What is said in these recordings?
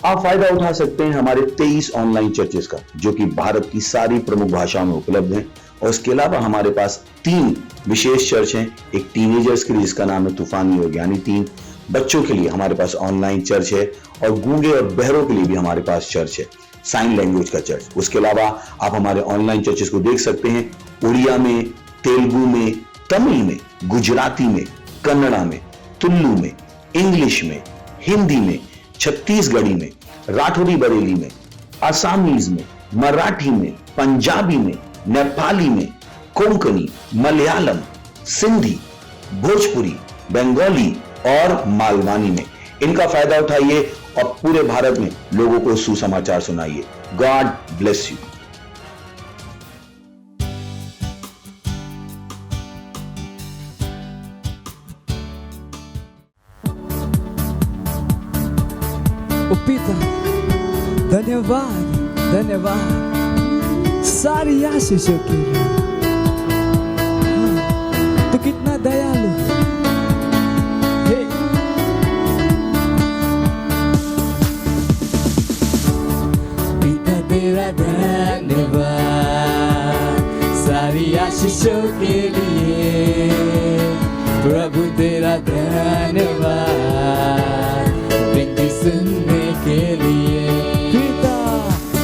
आप फायदा उठा सकते हैं हमारे 23 ऑनलाइन चर्चेस का, जो कि भारत की सारी प्रमुख भाषाओं में उपलब्ध हैं। और इसके अलावा हमारे पास 3 विशेष चर्च हैं। एक टीनेजर्स के लिए जिसका नाम है तूफानी और ज्ञानी 3, बच्चों के लिए हमारे पास ऑनलाइन चर्च है, और गूंगे और बहरों के लिए भी हमारे पास चर्च है, साइन लैंग्वेज का चर्च। उसके अलावा आप हमारे ऑनलाइन चर्चेस को देख सकते हैं उड़िया में, तेलुगु में, तमिल में, गुजराती में, कन्नड़ा में, तुलु में, इंग्लिश में, हिंदी में, छत्तीसगढ़ी में, राठौरी बरेली में, आसामीज में, मराठी में, पंजाबी में, नेपाली में, कोंकणी, मलयालम, सिंधी, भोजपुरी, बंगाली और मालवानी में। इनका फायदा उठाइए और पूरे भारत में लोगों को सुसमाचार सुनाइए। God bless you. पिता धन्यवाद, धन्यवाद सारी आशीषों के लिए। तो कितना दयालु है। हे पिता तेरा धन्यवाद सारी आशीषों के लिए। प्रभु तेरा धन्यवाद विनती सुनने के लिए।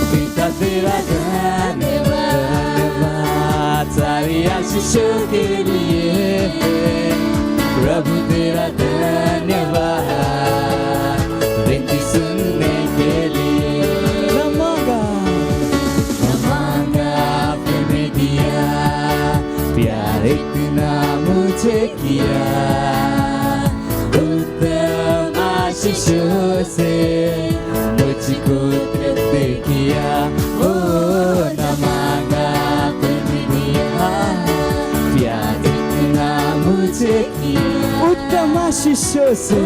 पिता तेरा धन्यवाद सारी आशीषों के लिए। प्रभु तेरा धन्यवाद विनती सुनने के लिए। न मांगा आपने दिया, प्यार इतना मुझे किया। उत्तम आशीषों से मुझको तृप्त किया। ओ न मांगा आपने दिया, प्यार इतना मुझे किया। उत्तम आशीषों से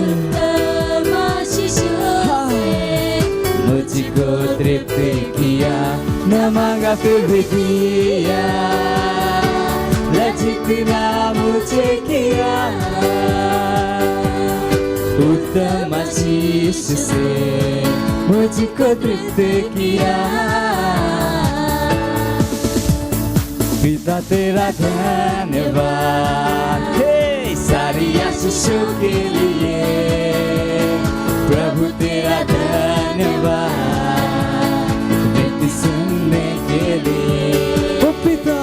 मुझको तृप्त किया। न मांगा फिर भी दिया, जितना मुझे किया। उत्तम आशीष से मुझको तृप्त किया। पिता तेरा धन्यवाद हे सारी आशीषों के लिए। प्रभु तेरा धन्यवाद विनती सुनने के लिए। ओ पिता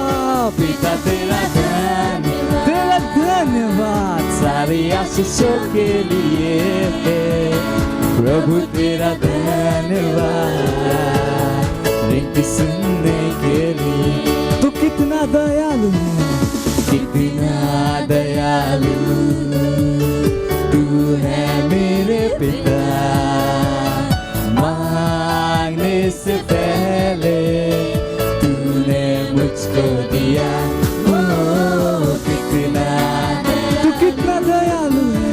तेरा धन्यवाद सारी आशीषों के लिए। प्रभु तेरा धन्यवाद विनती सुनने के लिए। तू कितना दयालु है, कितना दयालु तू है मेरे पिता। मांगने से पहले तूने मुझको दिया। कितना दयालु है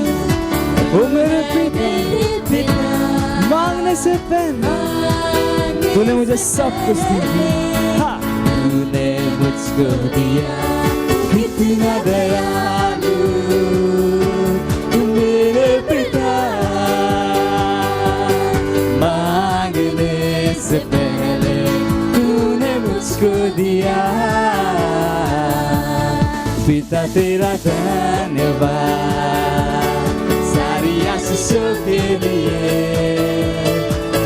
ओ मेरे पिता। मांगने से पहले तूने मुझे सब कुछ दिया। तूने मुझको दिया। कितना दयालु तू मेरे पिता। मांगने से पहले तूने मुझको दिया। पिता तेरा धन्यवाद सारी आशीषों के लिए।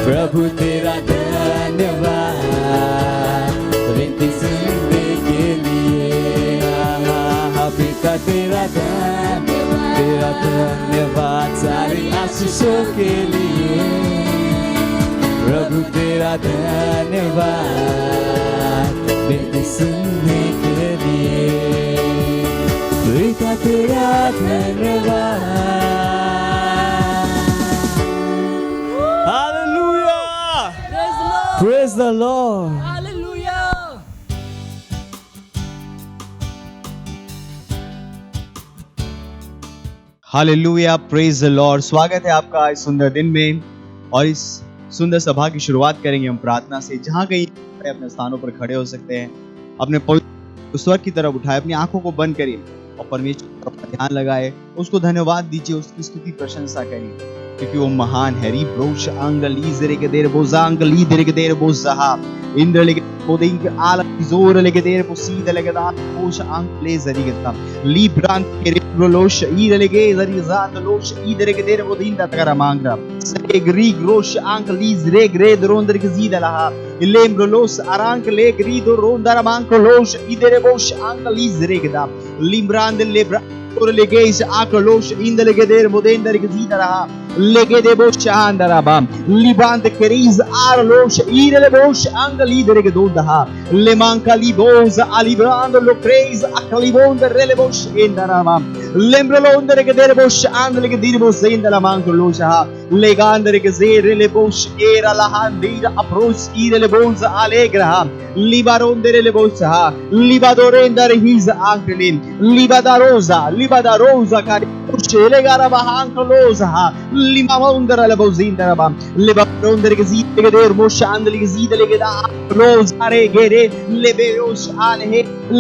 प्रभु तेरा धन्यवाद विनती सुनने के लिए। पिता तेरा धन्यवाद सारी आशीषों के लिए। प्रभु तेरा धन्यवाद विनती सुनने के लिए। पिता तेरा धन्यवाद। Hallelujah! Praise the Lord! Hallelujah! Hallelujah, praise the Lord. स्वागत है आपका इस सुंदर दिन में, और इस सुंदर सभा की शुरुआत करेंगे हम प्रार्थना से। जहां कहीं अपने स्थानों पर खड़े हो सकते हैं, अपने पवित्र स्वर की तरफ उठाए, अपनी आंखों को बंद करिए और परमेश्वर पर ध्यान लगाए, उसको धन्यवाद दीजिए, उसकी स्तुति प्रशंसा करिए। क्योंकि वो महान है। रिब्रोश अंगली जरे देर बोजांग ली दरे देर बोजहा इंद्र लेके बोदिंग आला जोर लेके देर पोसीद लेके दा पोश अंग ले जरी गता लिब्रांत के रिब्रोलोश ईर लेके जरी जात लोश ईदरे के देर बोदिंग दा तगरा मांगरा सेगरी ग्रोश अंग ली जरे ग्रे दरोंदर के जीद लहा लेम्ब्रोलोस अरांक ले ग्री दो रोंदर मांग लोश ईदरे बोश अंग ली जरे गदा लिब्रांद लेब्रा और लेके इस आकलोश इंद लेके देर बोदेंदर के जीद रहा लेके दे बोश चांदरा बाम लिबांत करीज आरलोश ईरले बोश अंग लीदर के दोदहा लेमांका लिबोज अलिब्रांद लोक्रेज अकलिबोंद रेले बोश इंदरा बाम लेम्ब्रोलोंदर के देर बोश अंग लेके दीर बोश इंदरा मांग लोशहा लेगांदर के जेर ले बोश एरा लहान दीर अप्रोच ईरले बोज आलेग्रहा लिबारोंदर ले बोशहा लिबादोरेंदर हिज आंकलिन लिबादारोजा का Shelegara bahankoloza limamondra la bozindra bam lebakondre ke zid ke der moshandli ke zid le ke da rozare gere leberosh alhe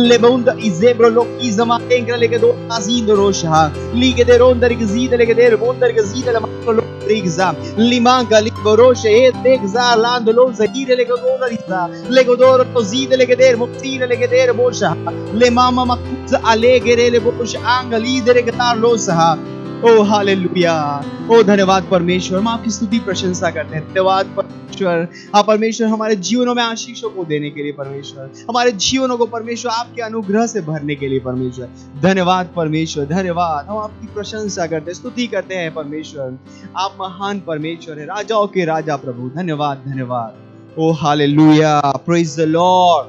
lebonda izebro lok izama engre le ke do azindro sha li ke der onder ke zid le ke der bonder ke zid le makolo rigza limanga liborosh e tegza landlo zire le ke do riza le ke do zid le ke der mutire le ke der bosha le mama makuz alegere le bosh angali dere ke tar losa O hallelujah, ओ धन्यवाद परमेश्वर। हम आपकी स्तुति प्रशंसा करते हैं। धन्यवाद परमेश्वर, आप परमेश्वर हमारे जीवनों में आशीषों को देने के लिए परमेश्वर, हमारे जीवनों को परमेश्वर आपके अनुग्रह से भरने के लिए परमेश्वर। धन्यवाद परमेश्वर, धन्यवाद। हम आपकी प्रशंसा करते हैं, स्तुति करते हैं परमेश्वर। आप महान परमेश्वर है, राजाओं के राजा प्रभु। धन्यवाद, धन्यवाद। ओ हालेलुया, प्रेज द लॉर्ड।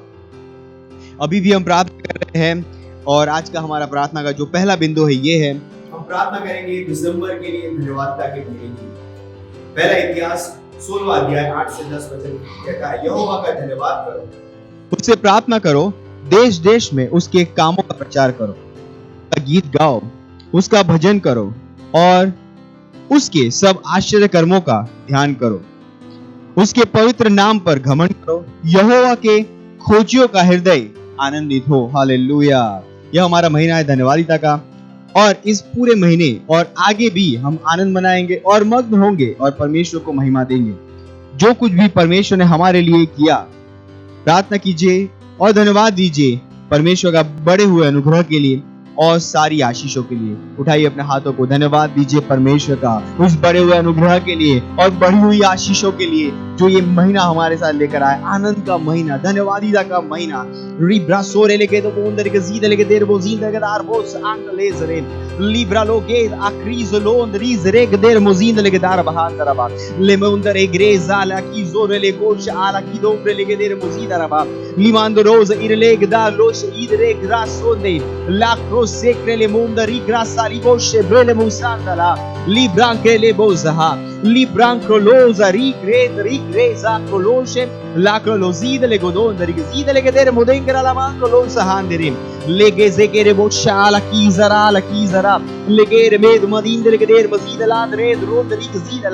अभी भी हम प्रार्थना कर रहे हैं और आज का हमारा प्रार्थना का जो पहला बिंदु है ये है, हम प्रार्थना करेंगे दिसंबर के लिए धन्यवादता के महीने की। पहला इतिहास 16वां अध्याय 8 से 10 वचन कहता है, यहोवा का धन्यवाद करो, उससे प्रार्थना करो, देश देश में उसके कामों का प्रचार करो, गीत गाओ, उसका भजन करो और उसके सब आश्चर्य कर्मों का ध्यान करो, उसके पवित्र नाम पर घमंड करो। यहोवा के खोजियों का हृदय आनंदित हो। हालेलुया। यह हमारा महीना है धन्यवादिता का और इस पूरे महीने और आगे भी हम आनंद मनाएंगे और मग्न होंगे और परमेश्वर को महिमा देंगे। जो कुछ भी परमेश्वर ने हमारे लिए किया, प्रार्थना कीजिए और धन्यवाद दीजिए परमेश्वर का बड़े हुए अनुग्रह के लिए और सारी आशीषों के लिए। उठाइए अपने हाथों को, धन्यवाद दीजिए परमेश्वर का उस बड़े हुए अनुग्रह के लिए और बढ़ी हुई आशीषों के लिए जो ये महीना हमारे साथ लेकर आए। आनंद का महीना, धन्यवादिता का महीना। रिब्रा सोरे लेके तो बोंदर के जीद लेके देर बो जीद लेके दार बोस आंक लेजरे लिब्रा लोगे आक्रीज लोंद रीज रेग देर मोजीद लेके दार बहान दरबा लेमोंदर एग्रेज आला की जोरे ले गोश आला की दोंबरे लेके देर मोजीद दरबा लिमांद रोज इरलेग दा लोश ईद रे ग्रासोंदे लाक्रो सेक्रे ले मोंदर इग्रासा लिबोश ब्रेले मुसांदला लिब्रांके ले बोजहा लिब्रांको लोza rigreza colosce la coloside le godonda rigzide le gedere modengera la manco losa handerim legeze gere boccia la kizara legere med madinde le gedere mazida la dred ronda rigzide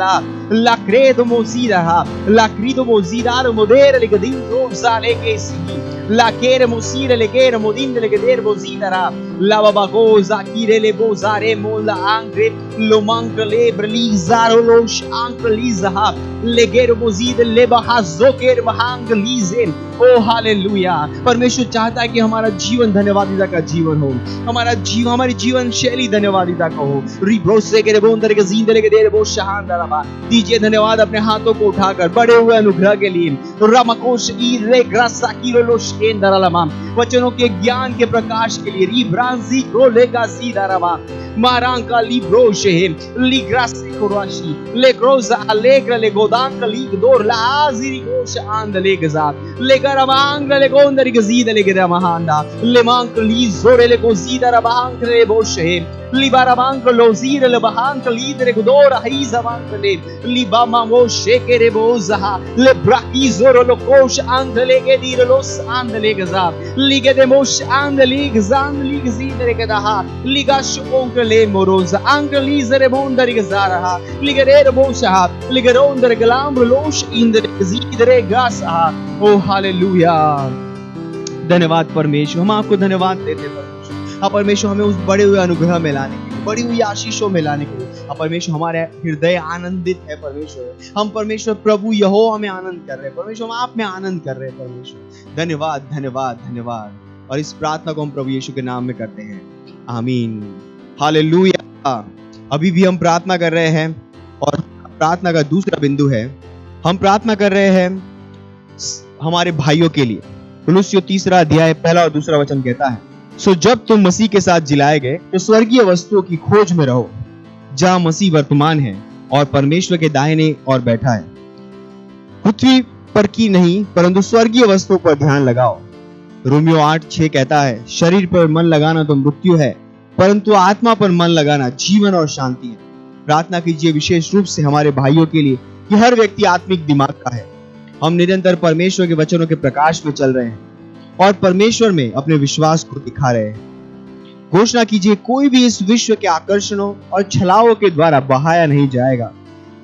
la credo mozida la crido mozida modere le gedin rosa le gesi la kere mosire le kere modinde le gedere mozida la babagoza kire le bozare molla angre lo manca le brlizaro lo Angliza लेगेर मोजीद लेबहा जोकेर महांगलीजेन। ओ hallelujah. परमेश्वर चाहता है कि हमारा जीवन धन्यवादिता का जीवन हो, हमारी जीवन शैली धन्यवादिता का हो। रिब्रोसे के बोंदर के जिंदले के देर बो शहानदारा दीजिए धन्यवाद अपने हाथों को उठाकर बड़े हुए अनुग्रह के लिए। रामकोश ईरे ग्रासा किरोलोश एंदरालमा वचनों के ज्ञान के प्रकाश के लिए। रिब्रांजी क्रो लेगा सीदारामा मारांका लिब्रोशे लिग्रासी कोराशी लेग्रोजा अलेग्रा लेगोदांका लिगदोर लाजिरी गोश आंद लेगजा लेगरामांग लेगोंदर गजीद लेगरामांदा लेमांक लिजोरे लेगोजीदा रबांक लेबोशे लिबारामांक लोजीर लेबांक लीदरे गोदोर हाइजामांक ले लिबामा मोशे केरे बोजा लेब्राकी जोरो लोकोश आंद लेगेदीर लोस आंद लेगजा लिगेदे मोश आंद लिगजान लिगजीद लेगदा लिगाश ओंक ले मोरोजा आंक लीजरे बोंदर गजारा लिगरेर बोशा लिगरोंदर गलाम लोश इंदर गजीदरे गासा। ओ हालेलुया। धन्यवाद परमेश्वर, हम आपको धन्यवाद देते हैं परमेश्वर। आप परमेश्वर हमें उस बड़े हुए अनुग्रह में लाने के लिए बढ़ी हुई आशीषों में लाने के लिए। अब परमेश्वर हमारे हृदय आनंदित है परमेश्वर, हम परमेश्वर प्रभु यहोवा में आनंद कर रहे हैं परमेश्वर, हम आप में आनंद कर रहे हैं परमेश्वर। धन्यवाद धन्यवाद धन्यवाद। और इस प्रार्थना को हम प्रभु यीशु के नाम में करते हैं, आमीन, हालेलुया। अभी भी हम प्रार्थना कर रहे हैं और प्रार्थना का दूसरा बिंदु है, हम प्रार्थना कर रहे हैं हमारे भाइयों के लिए। कुलुस्सियों 3 अध्याय 1 और 2 वचन कहता है, सो जब तुम मसीह के साथ जिलाए गए तो स्वर्गीय वस्तुओं की खोज में रहो, जहां मसीह वर्तमान है और परमेश्वर के दाहिने ओर बैठा है। पृथ्वी पर की नहीं परंतु स्वर्गीय वस्तुओं पर ध्यान लगाओ। रोमियो 8:6 कहता है, शरीर पर मन लगाना तो मृत्यु है, परंतु आत्मा पर मन लगाना जीवन और शांति है। प्रार्थना कीजिए विशेष रूप से हमारे भाइयों के लिए कि हर व्यक्ति आत्मिक दिमाग का है। हम निरंतर परमेश्वर के वचनों के प्रकाश में चल रहे हैं और परमेश्वर में अपने विश्वास को दिखा रहे हैं। घोषणा कीजिए, कोई भी इस विश्व के आकर्षणों और छलाओं के द्वारा बहाया नहीं जाएगा,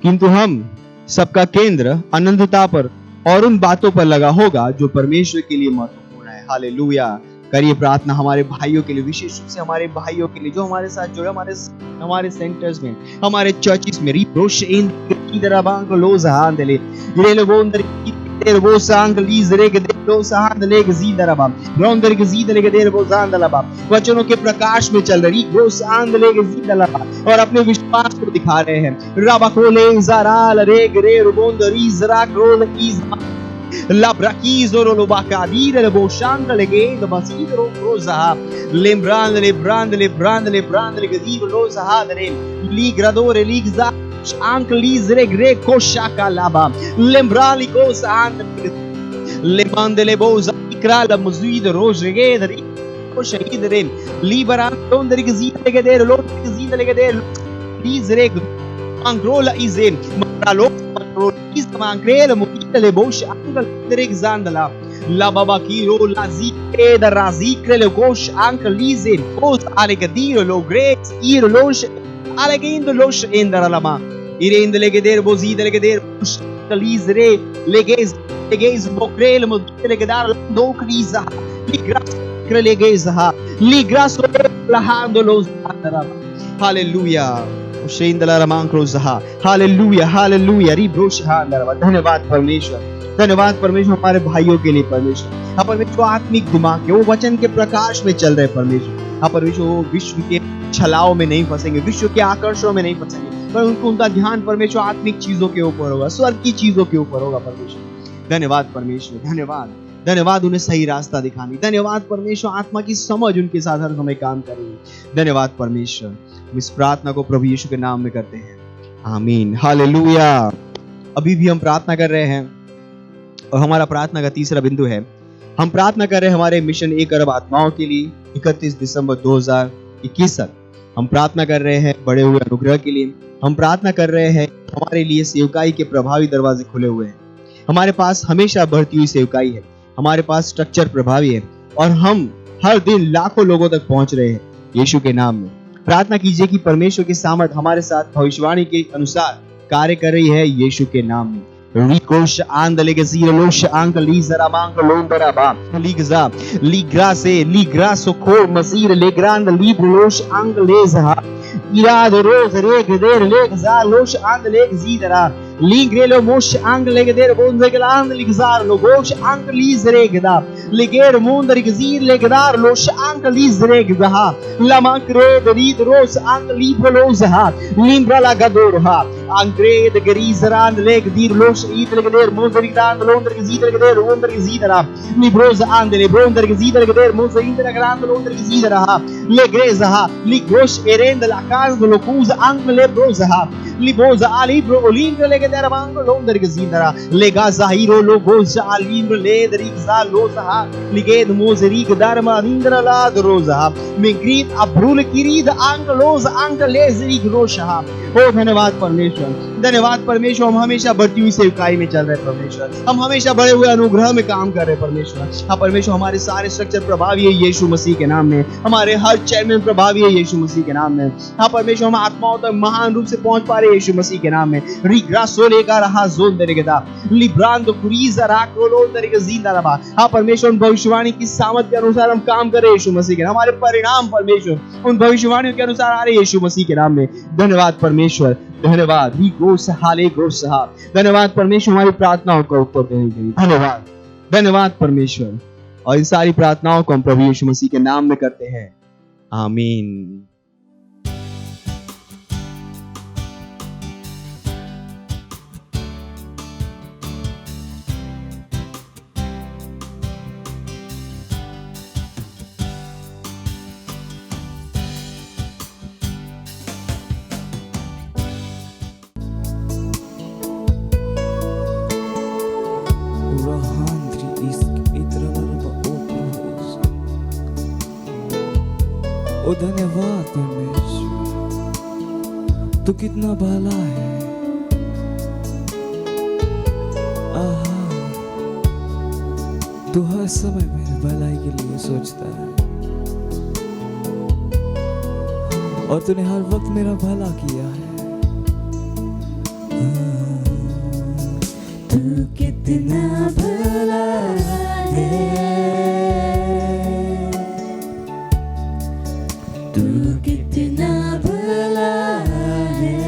किंतु हम सबका केंद्र अनंतता पर और उन बातों पर लगा होगा जो परमेश्वर के लिए महत्वपूर्ण है। हालेलुया। करिए प्रार्थना हमारे भाइयों के लिए, विशेष रूप से हमारे भाइयों के लिए जो हमारे साथ जुड़े, हमारे सेंटर्स में, हमारे चर्चेस में। रिप्रोश इन दराबांग लोज हांदले इरेलो बोंदर की वो सांग लीज रे के दो सांद ले के जी दराबा रोंदर के जी ले के देर वो सांद दलाबा वचनों के प्रकाश में चल रही वो सांद ले के जी दलाबा और अपने विश्वास को दिखा रहे हैं। रबा कोले जराल रे रे रोंदर इजरा क्रोल इज Labrakizo lo bacadire le boshanga le gate basidro rosa lembrand le brand le gadivo lo sahadre li gradore li za anche li zregre koshaka laba lembrali cosa le mande le boza ikrala muzid rojegeder koshidre liberan tonder gizide le geder lo gizide le geder li zreg angrola izen maralo Mancrele mutile bosh angle direk zandala la baba kilo la zike da razikre le gosh angle lizen os alegadiro lo great ir losh alegindo losh endara lama irende legeder bozide legeder lizre legez bokrele mutile legedar do kriza ligras krelegeza ligras la hando los andara hallelujah hallelujah hallelujah धन्यवाद परमेश्वर, धन्यवाद परमेश्वर हमारे भाइयों के लिए परमेश्वर। हाँ परमेश्वर आत्मिक दिमाग के वो वचन के प्रकाश में चल रहे परमेश्वर। हाँ परमेश्वर वो विश्व के छलाओं में नहीं फंसेंगे, विश्व के आकर्षणों में नहीं फंसेंगे, पर उनका ध्यान परमेश्वर आत्मिक चीजों के ऊपर होगा, स्वर्ग की चीजों के ऊपर होगा परमेश्वर। धन्यवाद परमेश्वर, धन्यवाद धन्यवाद उन्हें सही रास्ता दिखाने, धन्यवाद परमेश्वर आत्मा की समझ उनके साथ हर समय काम करेगी। धन्यवाद परमेश्वर। इस प्रार्थना को प्रभु यीशु के नाम में करते हैं, आमीन, हालेलुया। अभी भी हम प्रार्थना कर रहे हैं और हमारा प्रार्थना का तीसरा बिंदु है, हम प्रार्थना कर रहे हैं हमारे मिशन 1 अरब आत्माओं के लिए 31 दिसंबर 2021 तक। हम प्रार्थना कर रहे हैं बड़े हुए अनुग्रह के लिए। हम प्रार्थना कर रहे हैं हमारे लिए सेवकाई के प्रभावी दरवाजे खुले हुए हैं। हमारे पास हमेशा बढ़ती हुई सेवकाई है, हमारे पास स्ट्रक्चर प्रभावी है और हम हर दिन लाखों लोगों तक पहुंच रहे हैं यीशु के नाम में। प्रार्थना कीजिए कि परमेश्वर की सामर्थ हमारे साथ भविष्यवाणी के अनुसार कार्य कर रही है यीशु के नाम में। Ricosh andale che si losh anche l'isera manco l'ombra ba ligza ligrase ligraso col masire le grande libro losh anche lesa irado rose regder legza losh andale zidera ligrelo mosh anche legder bonze gland ligzar lo gosh anche lisregda leger mondar gzir legdar losh anche lisregda la mancred rid ros anche libro losa limbra la gadorha ancred grisran legdir losh idlegder mondar gdan londar gzidlegder londar gzidera librosa andele bondar gzidlegder mondar indra grand londar gzidera legreza ligrosh erend la casa lo cusa anche lebrosa libosa alibro olindra legder mango londar gzidera lega zahiro lo goza alindra ledriza losa liged mozerig darma indra la rosa megrit abrul kirid angelosa angelezrig rosha। ओ धन्यवाद परमेश्वर, परमेश्वर। धन्यवाद परमेश्वर, हम हमेशा बढ़ती हुई सेवकाई में चल रहे हैं परमेश्वर, हम हमेशा बढ़े हुए अनुग्रह में काम कर रहे हैं परमेश्वर। हाँ परमेश्वर, हमारे सारे स्ट्रक्चर प्रभावी है यीशु मसीह के नाम में, हमारे हर चैनल प्रभावी है यीशु मसीह के नाम में। हाँ परमेश्वर, हम आत्माओं तक महान रूप से पहुंच पा रहे हैं यीशु मसीह के नाम में। रिग्रा सोले का रहा जोन तरीके था लिब्रान तो कुरीजा राकोलो तरीके जिंदा रहा। हाँ परमेश्वर, उन भविष्यवाणी की सामर्थ के अनुसार हम काम करें यीशु मसीह के नाम, हमारे परिणाम परमेश्वर उन भविष्यवाणियों के अनुसार आ रहे यीशु मसीह के नाम में। धन्यवाद परमेश्वर, धन्यवाद ही गोस हाले गोस हा। धन्यवाद परमेश्वर, हमारी प्रार्थनाओं का उत्तर देने के लिए धन्यवाद, धन्यवाद परमेश्वर। और इन सारी प्रार्थनाओं को हम प्रभु यीशु मसीह के नाम में करते हैं, आमीन। ओ धन्यवाद परमेश्वर, तू कितना भला है। आहा, तू हर समय मेरे भलाई के लिए सोचता है और तूने हर वक्त मेरा भला किया है। तू कितना भला है, तू कितना भला है,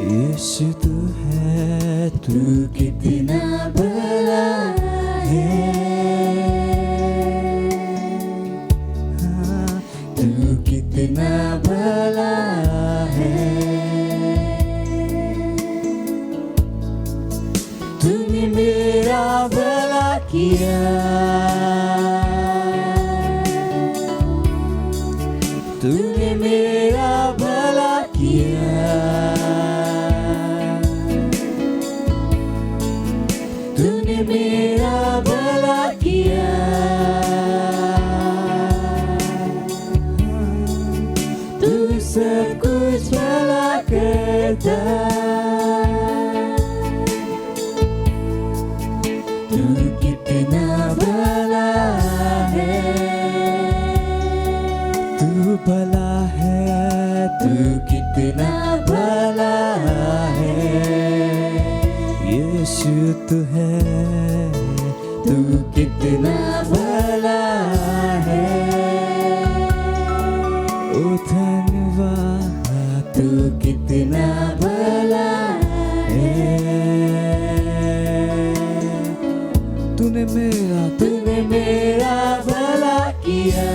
यीशु तू है, तू कितना भला है। हाँ, तू कितना भला है। तूने मेरा भला किया, तूने मेरा भला किया, तूने मेरा भला किया। तू सब कुछ भला करता, तू कितना भला है। तू भला है, तू कितना भला है, यीशु तू है, तू कितना भला है। ओ धन्यवाद, तू कितना भला है। तूने मेरा भला किया,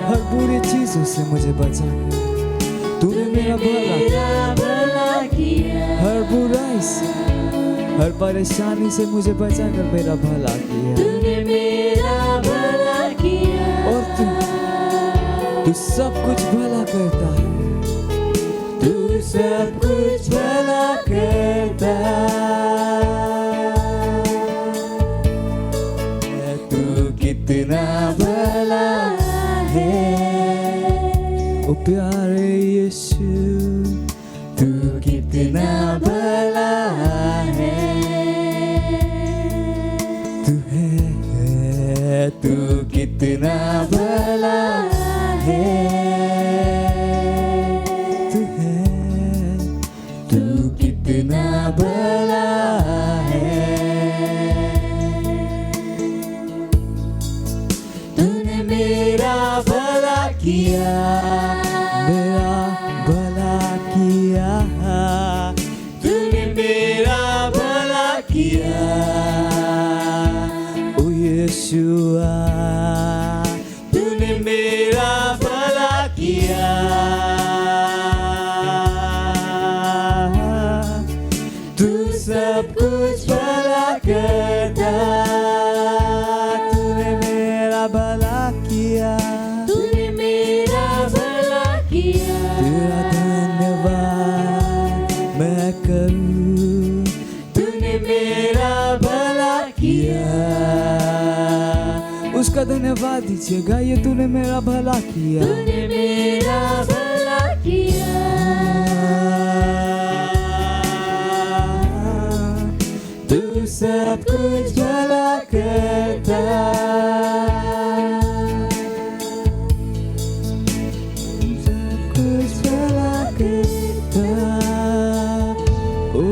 हर बुरी चीजों से मुझे बचा कर तूने मेरा भला किया, हर बुराई से हर परेशानी से मुझे बचा कर मेरा भला किया। तूने मेरा भला किया और तू सब कुछ भला करता है, तू सब कुछ भला करता है। तू कितना भला है, ओ प्यारे यीशु, तू कितना भला है। तू है, तू कितना भला है। तू है, तू कितना भला है। तूने मेरा भला किया, मेरा भला किया, तूने मेरा भला किया। ओ यीशुआ, तूने मेरा भला किया, तू सब कुछ भला करता, तूने मेरा भला किया, तूने मेरा भला किया। तेरा धन्यवाद मैं करूं, तूने मेरा भला किया। उसका धन्यवाद दीजिएगा, ये तूने मेरा भला किया, तूने मेरा भला किया। सब कुछ भला करता, सब कुछ भला करता, ओ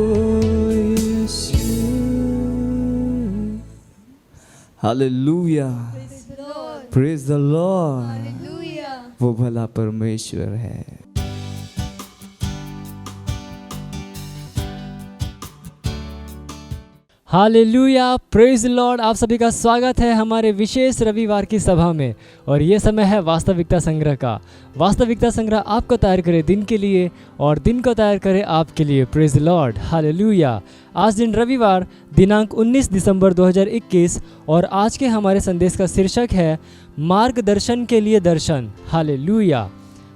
Yeshu. Hallelujah, praise the Lord. वो भला परमेश्वर है। Hallelujah, praise Lord. आप सभी का स्वागत है हमारे विशेष रविवार की सभा में। और ये समय है वास्तविकता संग्रह का। वास्तविकता संग्रह आपको तैयार करे दिन के लिए और दिन को तैयार करे आपके लिए। Praise Lord, hallelujah. आज दिन रविवार दिनांक 19 दिसंबर 2021 और आज के हमारे संदेश का शीर्षक है मार्गदर्शन के लिए दर्शन। हालेलुया।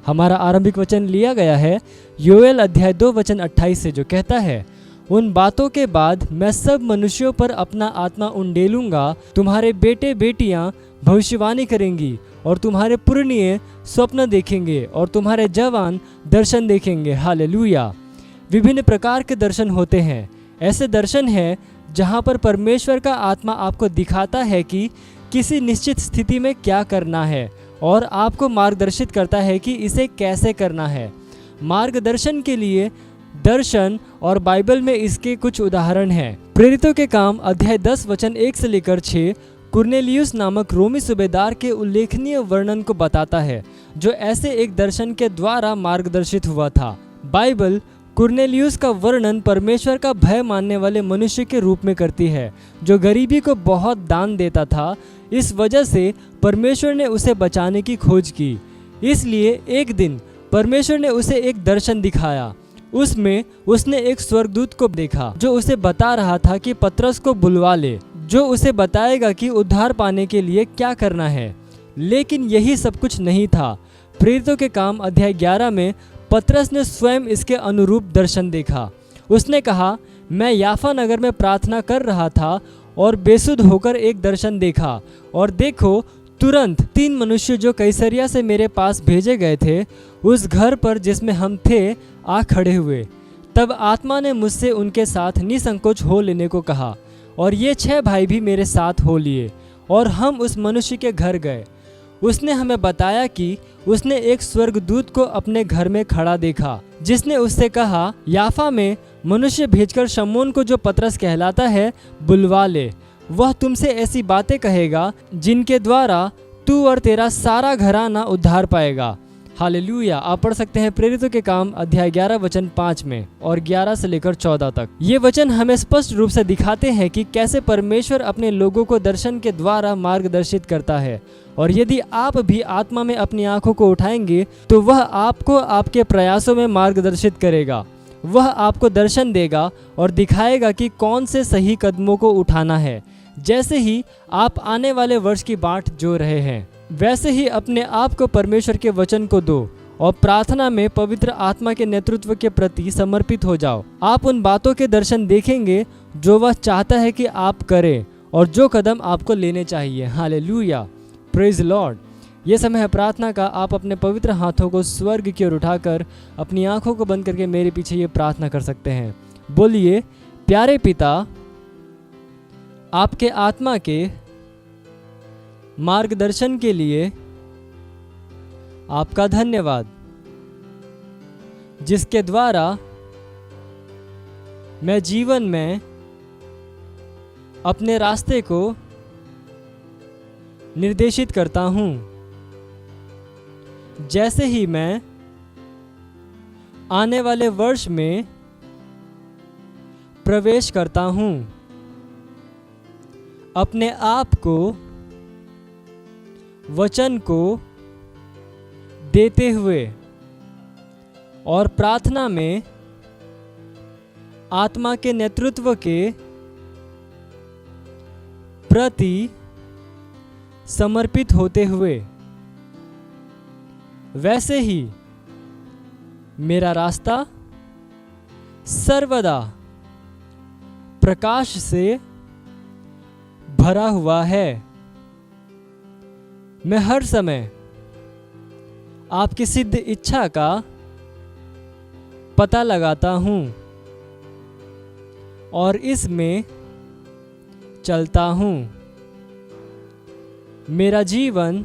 हमारा आरंभिक वचन लिया गया है योएल अध्याय 2 वचन 28 से, जो कहता है, उन बातों के बाद मैं सब मनुष्यों पर अपना आत्मा उंडेलूंगा। तुम्हारे बेटे बेटियां भविष्यवाणी करेंगी और तुम्हारे पुरनिये स्वप्न देखेंगे और तुम्हारे जवान दर्शन देखेंगे। हालेलुया। विभिन्न प्रकार के दर्शन होते हैं। ऐसे दर्शन हैं जहां पर परमेश्वर का आत्मा आपको दिखाता है कि किसी निश्चित स्थिति में क्या करना है और आपको मार्गदर्शित करता है कि इसे कैसे करना है। मार्गदर्शन के लिए दर्शन और बाइबल में इसके कुछ उदाहरण हैं। प्रेरितों के काम अध्याय 10 वचन 1 से लेकर 6 कुर्नेलियुस नामक रोमी सूबेदार के उल्लेखनीय वर्णन को बताता है, जो ऐसे एक दर्शन के द्वारा मार्गदर्शित हुआ था। बाइबल कुर्नेलियुस का वर्णन परमेश्वर का भय मानने वाले मनुष्य के रूप में करती है, जो गरीबी को बहुत दान देता था। इस वजह से परमेश्वर ने उसे बचाने की खोज की। इसलिए एक दिन परमेश्वर ने उसे एक दर्शन दिखाया। उसमें उसने एक स्वर्गदूत को देखा जो उसे बता रहा था कि पतरस को बुलवा ले, जो उसे बताएगा कि उद्धार पाने के लिए क्या करना है। लेकिन यही सब कुछ नहीं था। प्रेरितों के काम अध्याय 11 में पतरस ने स्वयं इसके अनुरूप दर्शन देखा। उसने कहा, मैं याफा नगर में प्रार्थना कर रहा था और बेसुध होकर एक दर्शन देखा, और देखो तुरंत 3 मनुष्य जो कैसरिया से मेरे पास भेजे गए थे उस घर पर जिसमें हम थे आ खड़े हुए। तब आत्मा ने मुझसे उनके साथ निसंकोच हो लेने को कहा, और ये 6 भाई भी मेरे साथ हो लिए, और हम उस मनुष्य के घर गए। उसने हमें बताया कि उसने एक स्वर्गदूत को अपने घर में खड़ा देखा, जिसने उससे कहा, याफा में मनुष्य भेजकर शमौन को, जो पतरस कहलाता है, बुलवा ले। वह तुमसे ऐसी बातें कहेगा जिनके द्वारा तू और तेरा सारा घराना उद्धार पाएगा। हालेलुया। आप पढ़ सकते हैं प्रेरितों के काम अध्याय 11 वचन 5 में और 11 से लेकर 14 तक। ये वचन हमें स्पष्ट रूप से दिखाते हैं कि कैसे परमेश्वर अपने लोगों को दर्शन के द्वारा मार्गदर्शित करता है। और यदि आप भी आत्मा में अपनी आंखों को उठाएंगे तो वह आपको आपके प्रयासों में मार्गदर्शित करेगा। वह आपको दर्शन देगा और दिखाएगा कि कौन से सही कदमों को उठाना है। जैसे ही आप आने वाले वर्ष की बाट जो रहे हैं, वैसे ही अपने आप को परमेश्वर के वचन को दो और प्रार्थना में पवित्र आत्मा के नेतृत्व के प्रति समर्पित हो जाओ। आप उन बातों के दर्शन देखेंगे जो वह चाहता है कि आप करें और जो कदम आपको लेने चाहिए। Hallelujah, praise Lord. ये समय है प्रार्थना का। आप अपने पवित्र हाथों को स्वर्ग की ओर उठाकर अपनी आंखों को बंद करके मेरे पीछे ये प्रार्थना कर सकते हैं। बोलिए, प्यारे पिता, आपके आत्मा के मार्गदर्शन के लिए आपका धन्यवाद, जिसके द्वारा मैं जीवन में अपने रास्ते को निर्देशित करता हूँ। जैसे ही मैं आने वाले वर्ष में प्रवेश करता हूँ, अपने आप को वचन को देते हुए और प्रार्थना में आत्मा के नेतृत्व के प्रति समर्पित होते हुए, वैसे ही मेरा रास्ता सर्वदा प्रकाश से भरा हुआ है। मैं हर समय आपकी सिद्ध इच्छा का पता लगाता हूँ और इसमें चलता हूँ। मेरा जीवन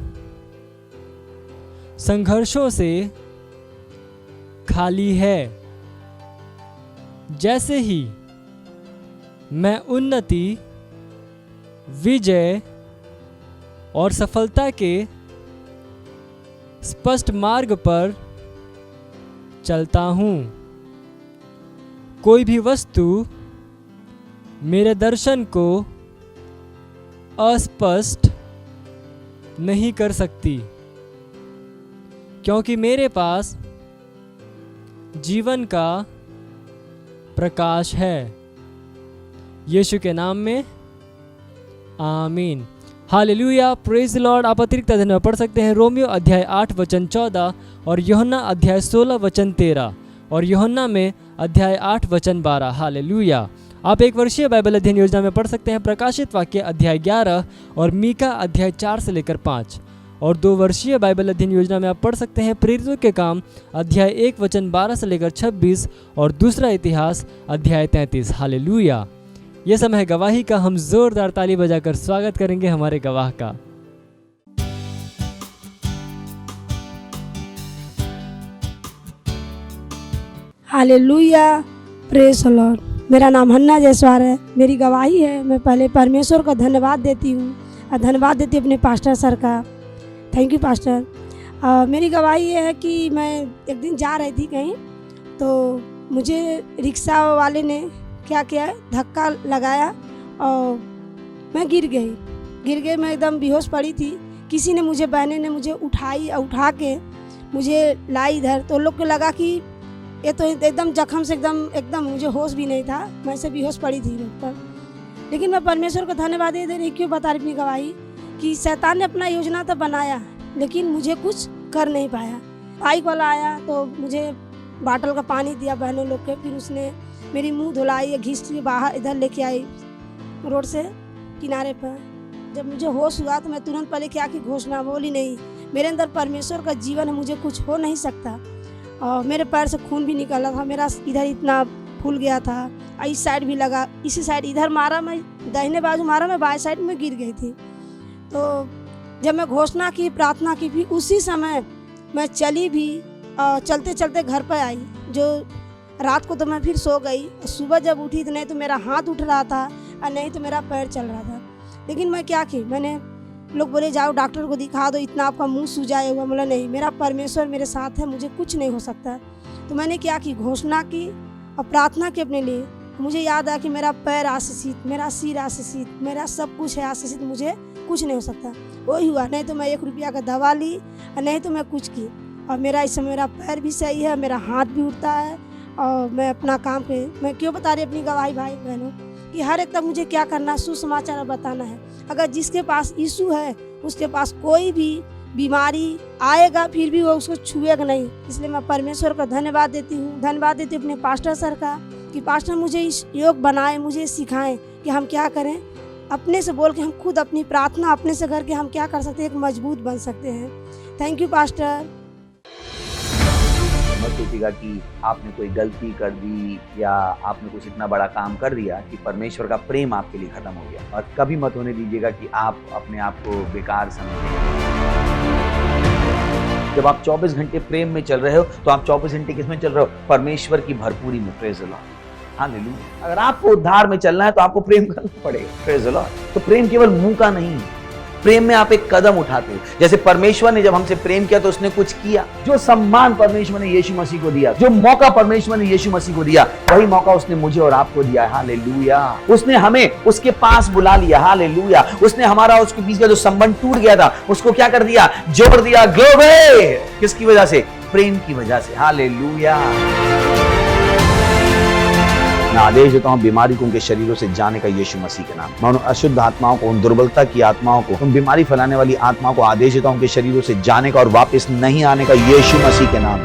संघर्षों से खाली है। जैसे ही मैं उन्नति, विजय और सफलता के स्पष्ट मार्ग पर चलता हूँ, कोई भी वस्तु मेरे दर्शन को अस्पष्ट नहीं कर सकती, क्योंकि मेरे पास जीवन का प्रकाश है। यीशु के नाम में आमीन। Hallelujah, praise the Lord. आप अतिरिक्त अध्ययन में पढ़ सकते हैं रोमियो अध्याय 8 वचन 14 और यूहन्ना अध्याय 16 वचन 13 और यूहन्ना में अध्याय 8 वचन 12। हालेलुया। आप एक वर्षीय बाइबल अध्ययन योजना में पढ़ सकते हैं प्रकाशित वाक्य अध्याय 11 और मीका अध्याय 4 से लेकर 5। और 2 वर्षीय बाइबल अध्ययन योजना में आप पढ़ सकते हैं प्रेरितों के काम अध्याय 1 वचन 12 से लेकर 26 और दूसरा इतिहास अध्याय 33। हालेलुया। ये समय है गवाही का। हम जोरदार ताली बजाकर स्वागत करेंगे हमारे गवाह का। Hallelujah, praise the Lord. मेरा नाम हन्ना जयसवार है। मेरी गवाही है, मैं पहले परमेश्वर का धन्यवाद देती हूँ और धन्यवाद देती हूँ अपने पास्टर सर का। Thank you pastor. मेरी गवाही ये है कि मैं एक दिन जा रही थी कहीं, तो मुझे रिक्शा वाले ने क्या किया, धक्का लगाया और मैं गिर गई। मैं एकदम बेहोश पड़ी थी। किसी ने मुझे, बहने ने मुझे उठा के मुझे लाई इधर। तो लोग को लगा कि ये तो एकदम जख्म से एकदम मुझे होश भी नहीं था, मैं से बेहोश पड़ी थी रोड पर। लेकिन मैं परमेश्वर को धन्यवाद दे रही, क्यों बता रही अपनी गवाही, कि शैतान ने अपना योजना तो बनाया लेकिन मुझे कुछ कर नहीं पाया। बाइक वाला आया तो मुझे बाटल का पानी दिया बहनों लोग के, फिर उसने मेरी मुंह धुलाई, घिस के बाहर इधर लेके आई रोड से किनारे पर। जब मुझे होश हुआ तो मैं तुरंत पहले क्या कि घोषणा बोली, नहीं, मेरे अंदर परमेश्वर का जीवन है, मुझे कुछ हो नहीं सकता। और मेरे पैर से खून भी निकला था, मेरा इधर इतना फूल गया था, इस साइड भी लगा, इसी साइड इधर मारा, मैं दाहिने बाजू मारा, मैं बाएं साइड में गिर गई थी। तो जब मैं घोषणा की, प्रार्थना की, भी उसी समय मैं चली भी, चलते चलते घर पर आई। जो रात को तो मैं फिर सो गई, सुबह जब उठी तो नहीं तो मेरा हाथ उठ रहा था और नहीं तो मेरा पैर चल रहा था। लेकिन मैं क्या की, मैंने, लोग बोले जाओ डॉक्टर को दिखा दो, इतना आपका मुंह सूजाया हुआ। बोला नहीं, मेरा परमेश्वर मेरे साथ है, मुझे कुछ नहीं हो सकता। तो मैंने क्या की, घोषणा की और प्रार्थना की अपने लिए। मुझे याद आया कि मेरा पैर आशीषित, मेरा सिर आशीषित, मेरा सब कुछ है आशीषित, मुझे कुछ नहीं हो सकता। वही हुआ, नहीं तो मैं 1 रुपया का दवा ली और नहीं तो मैं कुछ की। और मेरा इस समय मेरा पैर भी सही है, मेरा हाथ भी उठता है और मैं अपना काम पे, मैं क्यों बता रही अपनी गवाही भाई बहनों, कि हर एक तक मुझे क्या करना, सुसमाचार बताना है। अगर जिसके पास यीशु है उसके पास कोई भी बीमारी आएगा फिर भी वो उसको छुएगा नहीं। इसलिए मैं परमेश्वर का धन्यवाद देती हूँ अपने पास्टर सर का, कि पास्टर मुझे इस योग बनाए, मुझे सिखाएं कि हम क्या करें, अपने से बोल के हम खुद अपनी प्रार्थना अपने से करके हम क्या कर सकते हैं, एक मजबूत बन सकते हैं। Thank you pastor. मत सोचिएगा कि आपने कोई गलती कर दी या आपने कुछ इतना बड़ा काम कर दिया कि परमेश्वर का प्रेम आपके लिए खत्म हो गया। और कभी मत होने दीजिएगा कि आप अपने आप को बेकार समझें। जब आप 24 घंटे प्रेम में चल रहे हो तो आप 24 घंटे किसमें चल रहे हो, परमेश्वर की भरपूरी में। Praise the Lord, hallelujah. अगर आपको उद्धार में चलना है तो आपको प्रेम करना पड़ेगा। Praise the Lord. तो प्रेम केवल मुंह का नहीं है, प्रेम में आप एक कदम उठाते हो। जैसे परमेश्वर ने जब हमसे प्रेम किया तो उसने कुछ किया। जो सम्मान परमेश्वर ने यीशु मसीह को दिया, जो मौका परमेश्वर ने यीशु मसीह को दिया, वही मौका उसने मुझे और आपको दिया। हालेलुया। उसने हमें उसके पास बुला लिया। हालेलुया। उसने हमारा उसके बीच का जो संबंध टूट गया था उसको क्या कर दिया, जोड़ दिया। ग्लोरी। किसकी वजह से? प्रेम की वजह से। हालेलुया। मैं आदेश देता हूं बीमारी को उनके शरीरों से जाने का यीशु मसीह के नाम। मैं उन अशुद्ध आत्माओं को, उन दुर्बलता की आत्माओं को, उन बीमारी फैलाने वाली आत्माओं को आदेश देता हूं उनके शरीरों से जाने का और वापस नहीं आने का यीशु मसीह के नाम।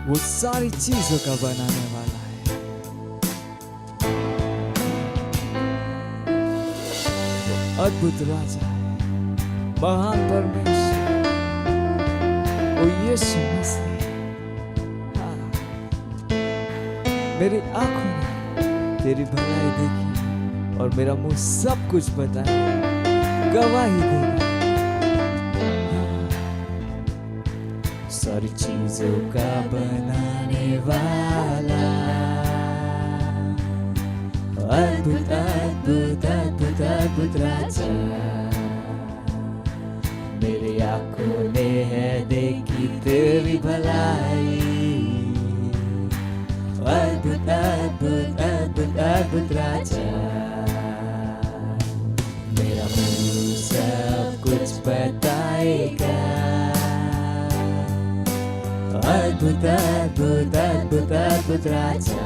वो सारी चीजों का बनाने वाला है। अद्भुत राजा है। महान परमेश्वर, ओ यीशु मसीह। हाँ, मेरी आंखों ने तेरी भलाई देखी और मेरा मुंह सब कुछ बताए, गवाही देगा। सारी चीजों का बनाने वाला, अद्भुत अद्भुत अद्भुत अद्भुत राजा, मेरी आंखों ने है देखी तेरी भलाई, अद्भुत अद्भुत अद्भुत अद्भुत राजा, मेरा मुंह सब कुछ बताएगा, अद्भुत अद्भुत अद्भुत अद्भुत राजा,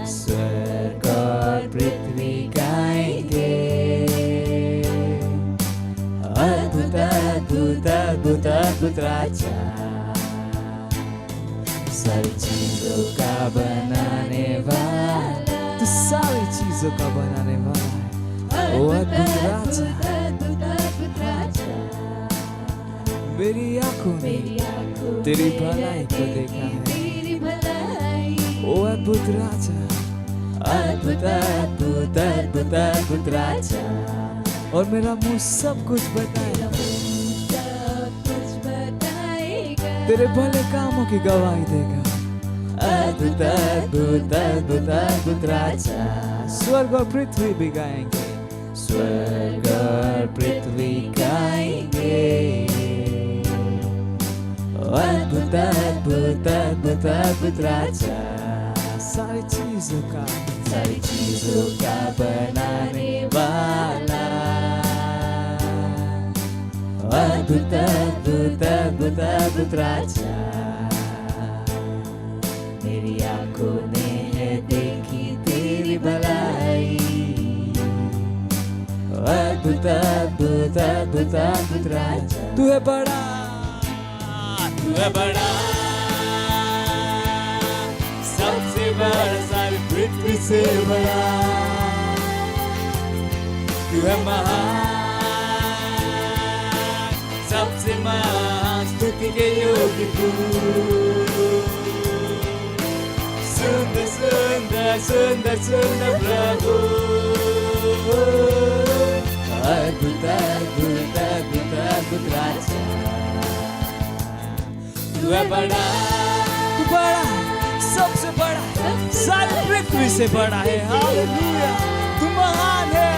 स्वर्ग और पृथ्वी गाएंगे, अद्भुत अद्भुत अद्भुत अद्भुत राजा, सारी चीजों का बनाने वाला, तू सारी चीजों का बनाने वाला, ओ अद्भुत राजा, मेरी आंखों ने तेरी भलाई को देखा है, ओ अद्भुत राजा, अद्भुत अद्भुत अद्भुत अद्भुत राजा, और मेरा मुंह सब कुछ बताएगा, तेरे भले कामों की गवाही देगा, अद्भुत अद्भुत अद्भुत अद्भुत राजा, स्वर्ग और पृथ्वी भी गाएंगे, स्वर्ग और पृथ्वी गाएंगे, अद्भुत अद्भुत अद्भुत अद्भुत राजा, सारी चीजों का बनाने वाला, अद्भुत अद्भुत अद्भुत अद्भुत राजा, मेरी आंखों ने है देखी तेरी भलाई, अद्भुत अद्भुत अद्भुत अद्भुत राजा, तू है बड़ा, तू है बड़ा, सबसे बड़ा, सारी पृथ्वी से बड़ा, तू है महान, सबसे महान, स्तुति के योग्य तू, सुंदर सुंदर सुंदर सुंदर प्रभु, अद्भुत अद्भुत अद्भुत अद्भुत राजा, तू है बड़ा, तू बड़ा, सबसे बड़ा, सारी पृथ्वी से बड़ा है, हालेलुया, तू महान है,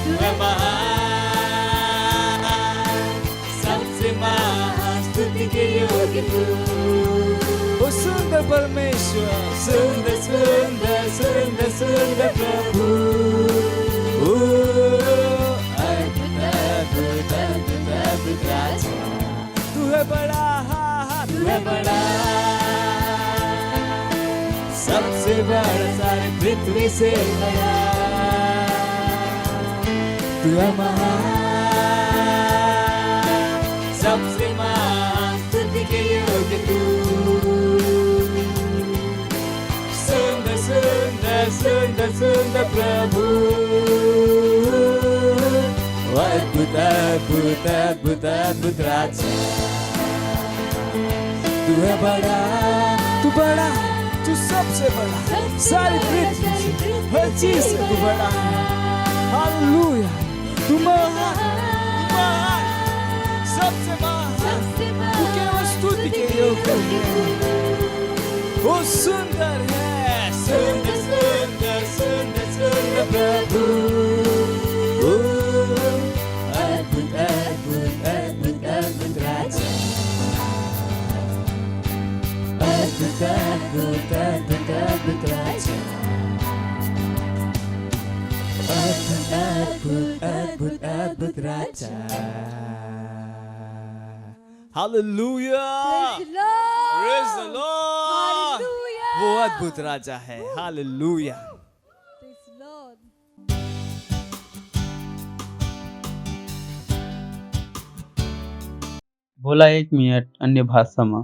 तू है महान, सबसे महान, स्तुति के योग्य तू, ओ सुंदर परमेश्वर, सुंदर सुंदर सुंदर सुंदर प्रभु, अद्भुत अद्भुत अद्भुत अद्भुत राजा, तू है बड़ा, तू है बड़ा, सबसे बड़ा, सारी पृथ्वी से बड़ा, तू है महान, सबसे महान, स्तुति के योग्य तू, सुंदर सुंदर सुंदर सुंदर प्रभु, अद्भुत अद्भुत अद्भुत अद्भुत राजा, तू है बड़ा, तू बड़ा, तू सबसे बड़ा, सारी पृथ्वी से, हर चीज से तू बड़ा है, हालेलुया, तू महान, सबसे महान, तू केवल स्तुति के योग्य है, वो सुंदर है, सुंदर सुंदर सुंदर सुंदर प्रभु, अद्भुत अद्भुत अद्भुत अद्भुत राजा, अद्भुत अद्भुत अद्भुत अद्भुत राजा, अद्भुत अद्भुत अद्भुत अद्भुत राजा, हालेलुया, प्रेज द लॉर्ड, वो अद्भुत राजा है, हालेलुया। बोला 1 मिनिट अन्य भाषामा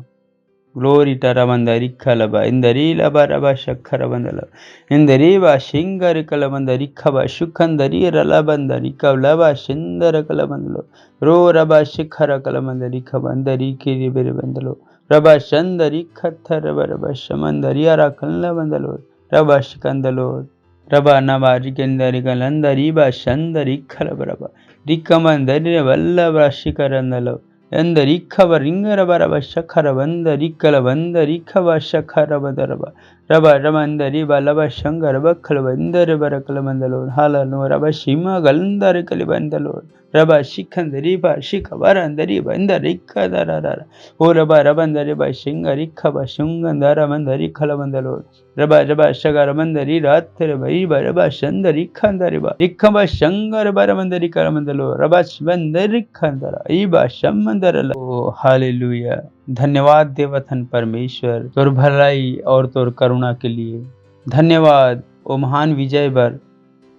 Glory Taramandari Kalaba, Indari Labaraba Shakarabandala, Indariba Shingari Kalabandari Kaba, Shukandari Ralabandari Kalaba, Shindara Kalabandalo, Ro Raba Shikara Kalamandari Kabandari Kiribandalo, Rabba Shandari Kataraba Shamandari Arakalabandalo, Rabba Shikandalo, Rabba Navari Kendari Kalandari Bashandari Kalabaraba, Rikamandari Vallava Shikarandalo. ಎಂದ ರಿಖವ ರಿಂಗರಬ ರಬ ಶಖರ ಬಂದ ರಿಕ್ಕಲ ಬಂದ ರಿಖವ ಶಖರ ಬದರಬ ರಬ ರಬಂದ ರಿಬ ಲಬ ಶಂಗರ ಬಕ್ಕಲ ಬಂದರ ಬರಕಲ ಬಂದಲೋ ಹಾಲನು ರಬ ಶಿಮ ಗಂದರ ಕಲಿ ಬಂದಲೋ ರಬ ಶಿಖಂದ ರಿಬ ಶಿಖ ಬರಂದ ರಿಬ ಇಂದ ರಿಕ್ಕದರ ಓ ರಬ ರಬಂದ ರಿಬ ಶಿಂಗ ರಿಖಬ ಶುಂಗಂದರ ಬಂದ ರಿಖಲ ಬಂದಲೋ ರಬ ರಬ ಶಗರ ಬಂದರಿ ರಾತ್ರಿ ಬೈಬ ರಬ ಶಂದ ರಿಖಂದ ರಿಬ ರಿಖಬ ಶಂಗರ ಬರ ಬಂದ ರಿಖಲ ಬಂದಲೋ ರಬ ಶಿವಂದ ರಿಖಂದರ ಈಬ शमंदर ओ हालेलुया। धन्यवाद देवथन परमेश्वर तोर भलाई और तोर करुणा के लिए। धन्यवाद ओ महान विजय बर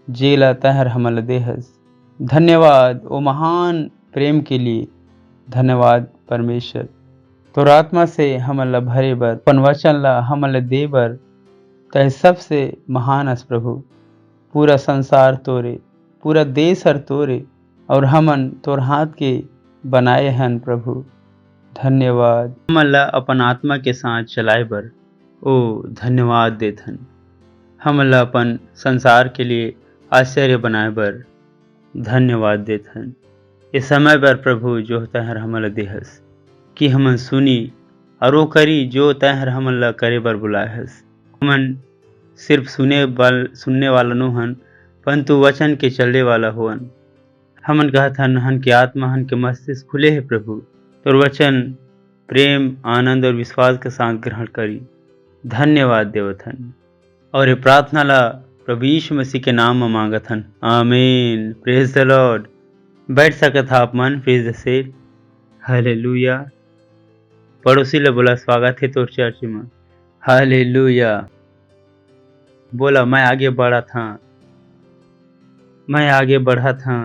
जेला तहर हमल देहस। धन्यवाद ओ महान प्रेम के लिए। धन्यवाद परमेश्वर तोर आत्मा से हमल भरे बर पन वचन ला हमल दे बर तह सबसे महान अस प्रभु। पूरा संसार तोरे, पूरा देश हर तोरे और हमन तोर हाथ के बनाए हैं प्रभु। धन्यवाद हमन अपन आत्मा के साथ चलाए बर ओ धन्यवाद देथन। हमन अपन संसार के लिए आश्चर्य बनाए बर धन्यवाद देथन। इस समय बर प्रभु जो तहर हमन देहस कि हमन सुनी और वो करी जो तहर हमन ला करे बर बुलाए हस। हमन सिर्फ सुनने वाला नो हन परंतु वचन के चलने वाला होवन। हमन कहत हन हन के आत्मा हन के मस्तिष्क खुले है प्रभु तोर वचन प्रेम आनंद और विश्वास के साथ ग्रहण करी। धन्यवाद देवथन और ये प्रार्थना ला प्रभु यीशु मसीह के नाम में मांगत हन आमीन। Praise the Lord. बैठ सकत आप मन प्रेज द से हालेलुया। पड़ोसी ले बोला स्वागत है तोर चर्च में। हालेलुया। बोला मैं आगे बढ़ा था, मैं आगे बढ़ा था,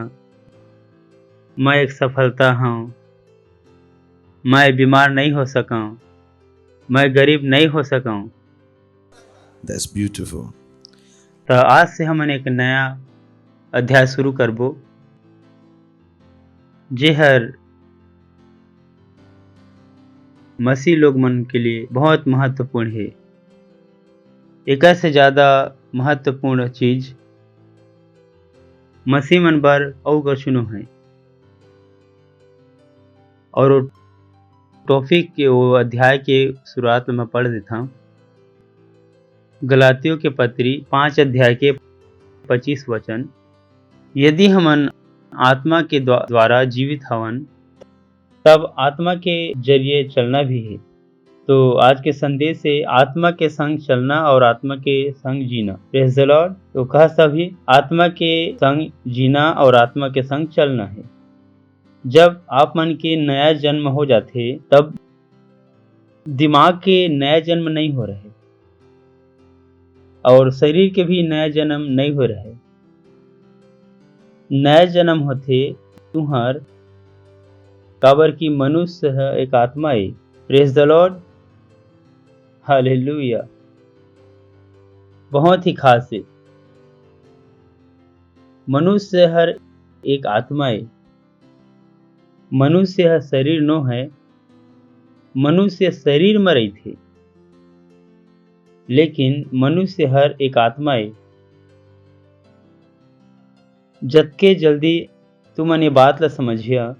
मैं एक सफलता हूँ, मैं बीमार नहीं हो सका, मैं गरीब नहीं हो सका। That's beautiful. तो आज से हमन एक नया अध्याय शुरू करबो जे हर मसीह लोग मन के लिए बहुत महत्वपूर्ण है। एक से ज़्यादा महत्वपूर्ण चीज मसीह मन बर और कछुनो है। और वो टॉपिक के वो अध्याय के शुरुआत में मैं पढ़ देता हूँ। गलातियों के पत्री 5 अध्याय के 25 वचन। यदि हमन आत्मा के द्वारा जीवित हवन तब आत्मा के जरिए चलना भी है। तो आज के संदेश से आत्मा के संग चलना और आत्मा के संग जीना। Praise the Lord. तो कहा सभी आत्मा के संग जीना और आत्मा के संग चलना है। जब आप मन के नया जन्म हो जाते तब दिमाग के नया जन्म नहीं हो रहे और शरीर के भी नया जन्म नहीं हो रहे। नया जन्म होते तुहर काबर की मनुष्य है एक आत्मा है। Praise the Lord. हालेलुया। बहुत ही खास है। मनुष्य हर एक आत्मा है। मनुष्य हर शरीर नो है। मनुष्य शरीर में रही थे लेकिन मनुष्य हर एक आत्मा है। जतके जल्दी तुमन ये बात ला समझिया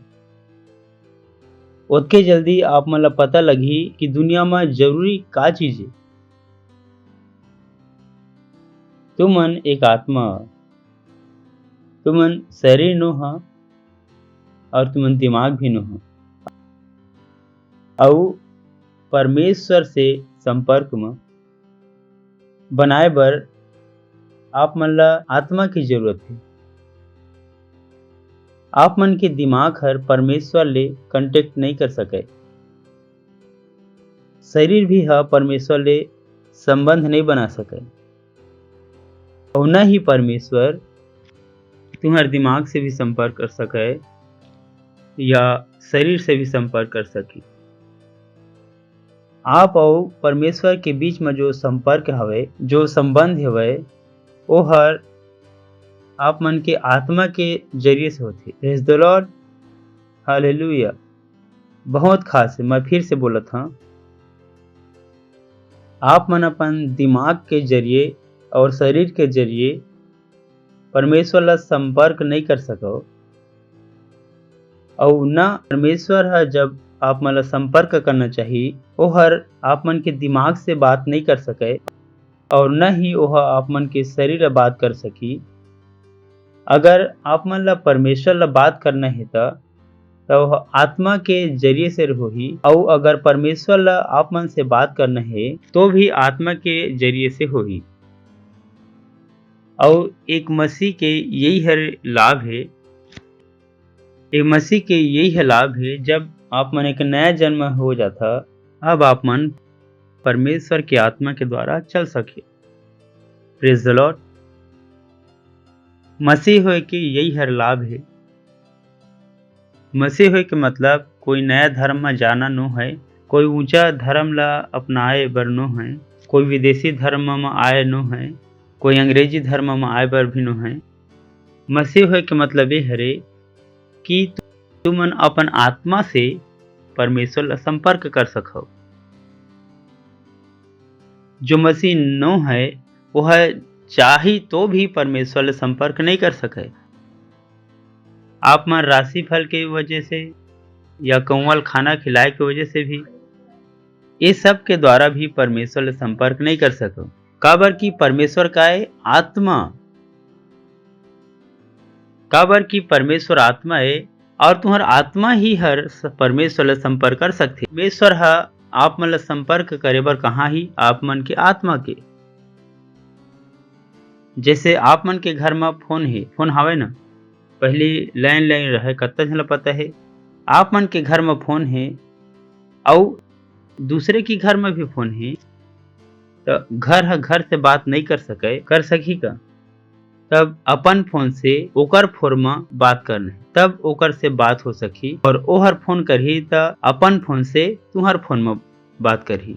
उतके जल्दी आप मन ला पता लगी कि दुनिया में जरूरी का चीज है। तुमन एक आत्मा, तुमन शरीर नो हा और तुमन दिमाग भी नो हा। और परमेश्वर से संपर्क में बनाए बर आप मन ला आत्मा की जरूरत है। आप मन के दिमाग हर परमेश्वर ले कांटेक्ट नहीं कर सके। शरीर भी है परमेश्वर ले संबंध नहीं बना सके और न ही परमेश्वर तुम्हारे दिमाग से भी संपर्क कर सके या शरीर से भी संपर्क कर सके। आप और परमेश्वर के बीच में जो संपर्क हवे, जो संबंध हवे, वो हर आप मन के आत्मा के जरिए से होते। Praise the Lord, hallelujah. बहुत खास है, मैं फिर से बोलत हूँ, आप मन अपन दिमाग के जरिए और शरीर के जरिए परमेश्वर ला संपर्क नहीं कर सको, और न परमेश्वर है जब आप मन ला संपर्क करना चाहिए वो हर आप मन के दिमाग से बात नहीं कर सके, और न ही वह आप मन के शरीर ला बात कर सकी। अगर आप मन ला परमेश्वर ला बात करना है तो वह आत्मा के जरिए से होही, और अगर परमेश्वर ला आप मन से बात करना है तो भी आत्मा के जरिए से होही। और एक मसीह के यही है लाभ है, एक मसीह के यही है लाभ है, जब आप मन एक नया जन्म हो जाता, अब आप मन परमेश्वर की आत्मा के द्वारा चल सके। Praise the Lord. मसीह होए के यही हर लाभ है। मसीह होए के मतलब कोई नया धर्म में जाना नो है, कोई ऊंचा धर्म ला अपनाए बर नो है, कोई विदेशी धर्म में आए नो है, कोई अंग्रेजी धर्म में आए बर भी नो है। मसीह होए के मतलब ये हरे कि तुमन अपन आत्मा से परमेश्वर ला संपर्क कर सको। जो मसीह नो है वह चाही तो भी परमेश्वर से संपर्क नहीं कर सके। आप मन राशि फल के वजह से या कंवल खाना खिलाए के वजह से भी, ये सब के द्वारा भी परमेश्वर से संपर्क नहीं कर सको। काबर की परमेश्वर का है आत्मा, काबर की परमेश्वर आत्मा है, और तुम्हार आत्मा ही हर परमेश्वर से संपर्क कर सकते। परमेश्वर है आप मन ला संपर्क करे बर कहाँ ही आप मन के आत्मा के। जैसे आप मन के घर में फोन है, फोन हावे ना, पहले लैंडलाइन रहे, कत्ता झन ला पता है। आप मन के घर में फोन है और दूसरे के घर में भी फोन है, तो घर से बात नहीं कर सके, कर सकी का? तब अपन फोन से ओकर फोन में बात करना है, तब ओकर से बात हो सकी, और ओहर फोन करही तो अपन फोन से तुम्हार फोन में बात करही।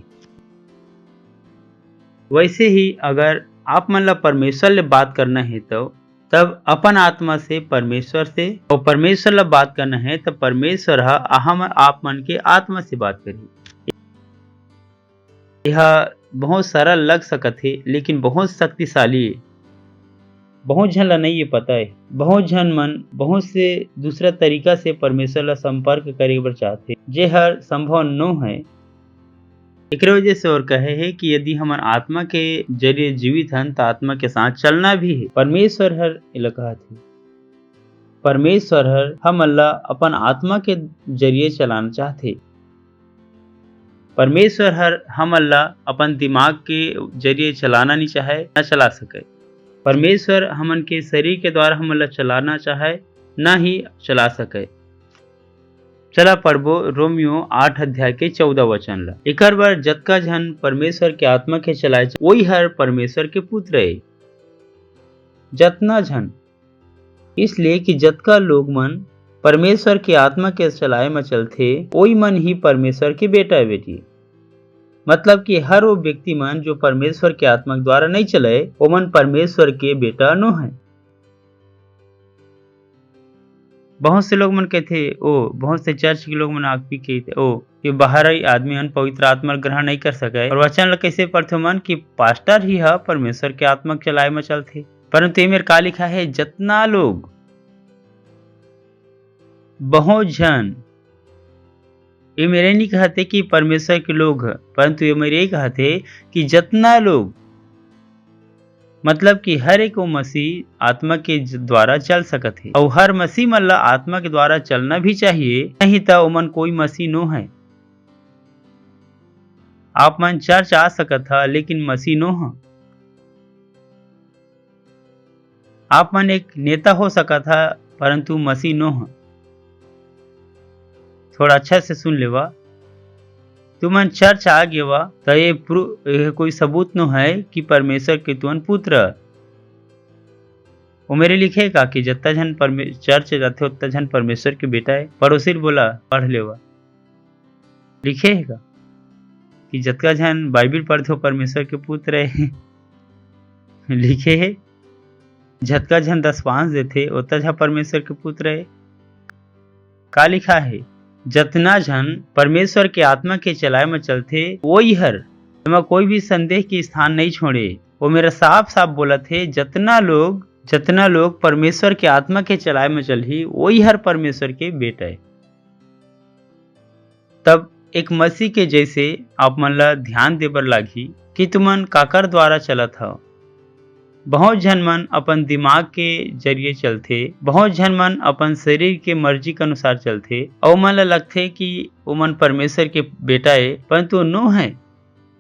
वैसे ही अगर आप मन ला परमेश्वर ले बात करना है तो तब अपन आत्मा से परमेश्वर से, और परमेश्वर ला बात करना है तो परमेश्वर हम आप मन के आत्मा से बात करी। यह बहुत सरल लग सकत है लेकिन बहुत शक्तिशाली है। बहुत झन ला नहीं ये पता है। बहुत झन मन बहुत से दूसरा तरीका से परमेश्वर ला संपर्क करे बर चाहते, जे हर संभव न है। एक वजह से और कहे है कि यदि हमार आत्मा के जरिए जीवित हन तो आत्मा के साथ चलना भी है। परमेश्वर हर इलाका थे, परमेश्वर हर हम अल्लाह अपन आत्मा के जरिए चलाना चाहते। परमेश्वर हर हम अल्लाह अपन दिमाग के जरिए चलाना नहीं चाहे, न चला सके। परमेश्वर हमन के शरीर के द्वारा हम अल्लाह चलाना चाहे, न ही चला सके। चला पढ़बो रोमियो 8 अध्याय के 14 वचन ला। एकर बार जतका झन परमेश्वर के आत्मा के चलाए वही हर परमेश्वर के पुत्र है। जतना झन, इसलिए कि जतका लोग मन परमेश्वर के आत्मा के चलाए में चलते वही मन ही परमेश्वर के बेटा बेटी। मतलब कि हर वो व्यक्ति मन जो परमेश्वर के आत्मा के द्वारा नहीं चले वो मन परमेश्वर के बेटा नो है। बहुत से लोग मन कहते ओ, बहुत से चर्च के लोग मन आगे कहते ओ कि बाहर ही आदमी मन पवित्र आत्मा ग्रहण नहीं कर सके, और वचन ला कैसे पढ़ते मन कि पास्टर ही है परमेश्वर के आत्मा के चलाए में चलते। परंतु ये मेरे का लिखा है जतना लोग, बहुत जन, ये मेरे नहीं कहते कि परमेश्वर के लोग है, परंतु ये मेरे कहते कि जतना लोग, मतलब कि हर एक मसीह आत्मा के द्वारा चल सकत है, और हर मसीह मन ला आत्मा के द्वारा चलना भी चाहिए, नहीं तो ओमन कोई मसीह नो है। आप मन चर्च आ सकत है लेकिन मसीह नो है। आप मन एक नेता हो सकत है परंतु मसीह नो है। थोड़ा अच्छा से सुन लेवा, तुमन चर्च आ गया तो ये कोई सबूत न है कि परमेश्वर के तुमन पुत्र। वो मेरे लिखे का कि जितना जन चर्च जाते उतना जन परमेश्वर के बेटा है। पड़ोसी बोला पढ़ लेवा, लिखे है का। कि जतका झन बाइबिल पढ़थे वो परमेश्वर के पुत्र है लिखे है। जतका झन दसवांश देथे ओतका झन परमेश्वर के पुत्र है। का लिखा है? जतना झन परमेश्वर के आत्मा के चलाए में चलथे वही हर मैं कोई भी संदेह की स्थान नहीं छोड़े। वो मेरा साफ साफ बोला थे जतना लोग परमेश्वर के आत्मा के चलाए में चलही वही हर परमेश्वर के बेटा है। तब एक मसीह के जैसे आप मन ला ध्यान देबर लागी कि तुमन काकर द्वारा चलत हव। बहुत झन मन अपन दिमाग के जरिए चलथे, बहुत झन मन अपन शरीर के मर्जी के अनुसार चलथे और मन ला लगथे कि वो मन परमेश्वर के बेटा है, परंतु नो है।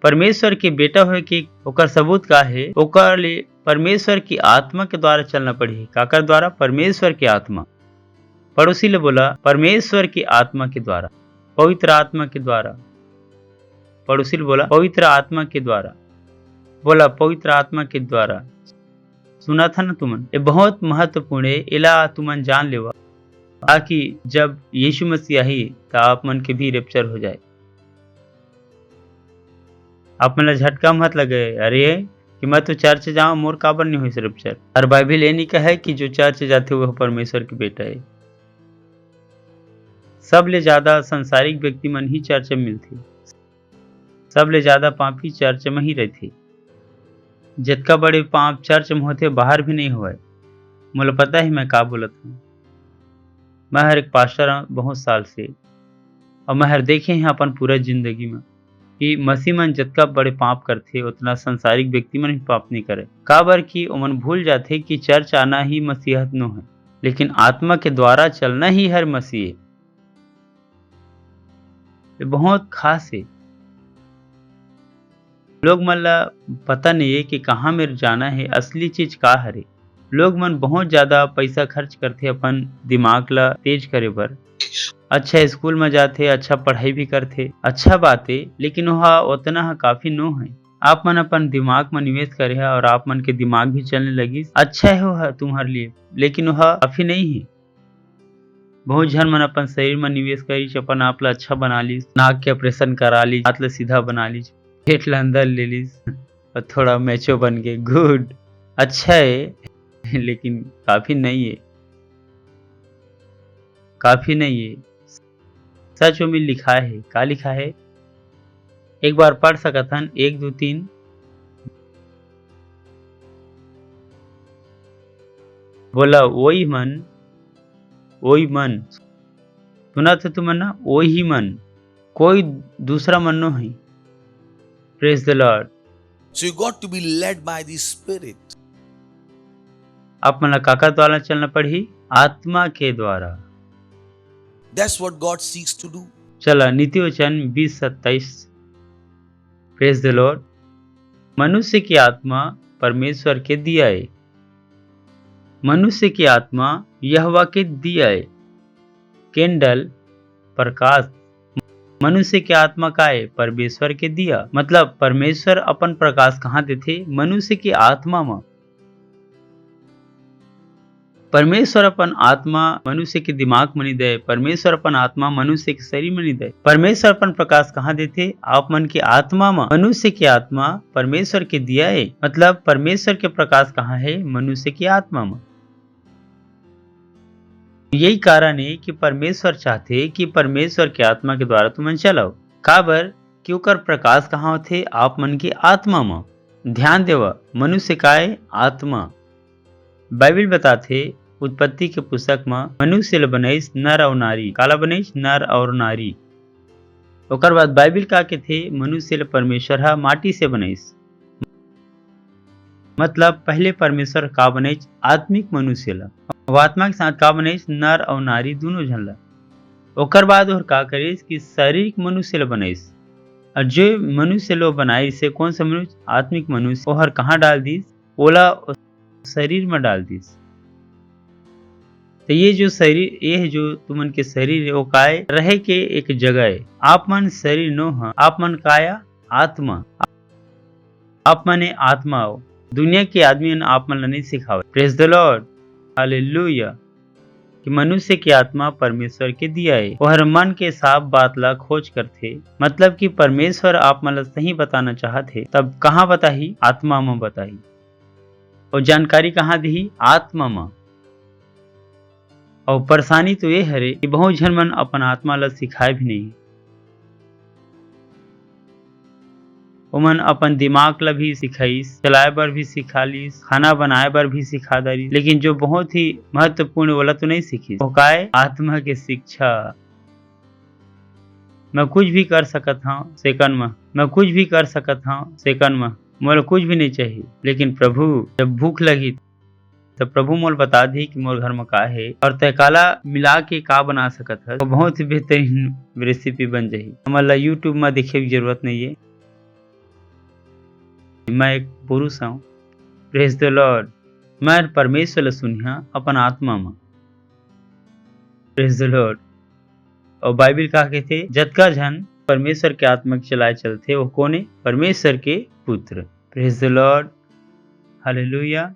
परमेश्वर के बेटा होए के ओकर सबूत का है? ओकर ले परमेश्वर की आत्मा के द्वारा चलना पड़ी। काकर द्वारा? परमेश्वर की आत्मा। पड़ोसी ले बोला परमेश्वर की आत्मा के द्वारा, पवित्र आत्मा के द्वारा। पड़ोसी ले बोला पवित्र आत्मा के द्वारा। बोला पवित्र आत्मा के द्वारा। सुना था ना तुमन? ये बहुत महत्वपूर्ण है। इला तुमन जान लेवा ताकि जब यीशु मसीह आई तो आप मन के भी रेप्चर हो जाए। आप मन झटका मत लगे अरे कि मैं तो चर्च जाऊं मोर काबर नहीं हुई रेप्चर। और बाइबिल ये नहीं कहे कि जो चर्च जाते वह परमेश्वर के बेटा है। सबले ज्यादा संसारिक व्यक्ति मन ही चर्च में मिलते, सबले ज्यादा पापी चर्च में ही रहते। जितका बड़े पाप चर्च में होते बाहर भी नहीं हुआ। मुझे पता है मैं का बोलत हूँ। मैं हर एक पास्टर हूँ बहुत साल से और मैं हर देखे हैं अपन पूरा जिंदगी में कि मसीह मन जितका बड़े पाप करते उतना संसारिक व्यक्ति मन भी पाप नहीं करे। काबर कि ओमन भूल जाते कि चर्च आना ही मसीहत नो है, लेकिन आत्मा के द्वारा चलना ही हर मसीह है। ये बहुत खास है। लोग मन ला पता नहीं है कि कहाँ मेरे जाना है, असली चीज का हरे। लोग मन बहुत ज्यादा पैसा खर्च करते अपन दिमाग ला तेज करे बर। अच्छा स्कूल में जाते, अच्छा पढ़ाई भी करते, अच्छा बात है, लेकिन वह उतना काफी नो है। आप मन अपन दिमाग में निवेश करे है और आप मन के दिमाग भी चलने लगी, अच्छा है वह तुम्हारे लिए, लेकिन वह काफी नहीं है। बहुत जन मन अपन शरीर में निवेश करी, अपन आप ला अच्छा बना ली, नाक के ऑपरेशन करा ली, हाथ ला सीधा बना ली, पेट ला अंदर ले ली और थोड़ा मैचो बन गए। गुड, अच्छा है, लेकिन काफी नहीं है, काफी नहीं है। सच में लिखा है, का लिखा है? एक बार पढ़ सकत हन 1 2 3। बोला वही मन सुना था तुम ना, वही मन, कोई दूसरा मन नो है। Praise the Lord. So you got to be led by the Spirit. आप मन काका द्वारा चलना पड़ी, आत्मा के द्वारा। That's what God seeks to do. चला नीति वचन 20:27। Praise the Lord. मनुष्य की आत्मा परमेश्वर के दिया है, मनुष्य की आत्मा यहोवा के दिया है। कैंडल प्रकाश, मनुष्य की आत्मा का है परमेश्वर के दिया। मतलब परमेश्वर अपन प्रकाश कहाँ देते? मनुष्य की आत्मा में। परमेश्वर अपन आत्मा मनुष्य के दिमाग में नहीं दे, परमेश्वर अपन आत्मा मनुष्य के शरीर में नहीं दे। परमेश्वर अपन प्रकाश कहाँ देते? आप मन की आत्मा में। मनुष्य की आत्मा परमेश्वर के दिया है, मतलब परमेश्वर के प्रकाश कहाँ है? मनुष्य की आत्मा में। यही कारण है कि परमेश्वर चाहते कि परमेश्वर के आत्मा के द्वारा तुम चलाओ। काबर कि ओकर प्रकाश कहाँ होते? आप मन की आत्मा में। ध्यान देवा, मनुष्य का है आत्मा। बाइबिल बताते उत्पत्ति के पुस्तक में मनुष्य बनाइस नर और नारी। काला बनाइस नर और नारी। ओकर बाद बाइबिल का के थे मनुष्य परमेश्वर हा माटी से बनाइस। मतलब पहले परमेश्वर का बनाइस आत्मिक मनुष्य ला, आत्मा के साथ का बनाइस नर और नारी दोनों झन ला। ओकर बाद और का करिस कि शारीरिक मनुष्य ला बनाइस। और जो मनुष्य लो बनाई से कौन सा मनुष्य? आत्मिक मनुष्य। ओहर कहाँ डाल दीस? ओला शरीर में डाल दीस। तो ये जो शरीर, ये जो तुमन के शरीर है वो काय रहे के एक जगह है। आप मन शरीर नो है, आप मन काया आत्मा। आप मने आत्मा हो। दुनिया के आदमी आप मन नहीं सिखावे। Praise the Lord, hallelujah. कि मनुष्य की आत्मा परमेश्वर के दिया है और हर मन के साफ बात ला खोज करथे। मतलब कि परमेश्वर आप मन ला सही बताना चाहते तब कहाँ बताही? आत्मा में बताही। और जानकारी कहाँ दी? आत्मा में। और परेशानी तो ये हरे कि बहुत झन मन अपन आत्मा ला सिखाए भी नहीं। ओमन अपन दिमाग ला भी सिखाईस, चलाए बर भी सिखा लीस, खाना बनाए बर भी सिखा दरी, लेकिन जो बहुत ही महत्वपूर्ण वाला तो नहीं सीखी। वो काय? आत्मा के शिक्षा। मैं कुछ भी कर सकत हूँ सेकंड में, मैं कुछ भी कर सकत हूँ सेकंड में, मोला कुछ भी नहीं चाहिए। लेकिन प्रभु जब भूख लगी तो प्रभु मोल बता दी कि मोर घर में का है और तय काला मिला के का बना सकत है, तो बहुत ही बेहतरीन रेसिपी बन जाही। हमारा यूट्यूब में देखे की जरूरत नहीं है। मैं एक पुरुष हूँ, प्रेज द लॉर्ड। मैं परमेश्वर ला सुनिया अपन आत्मा में, प्रेज द लॉर्ड। और बाइबिल का कहते जतका झन परमेश्वर के आत्मा के चलाए चलते वो कोने? परमेश्वर के पुत्र। Praise the Lord, hallelujah.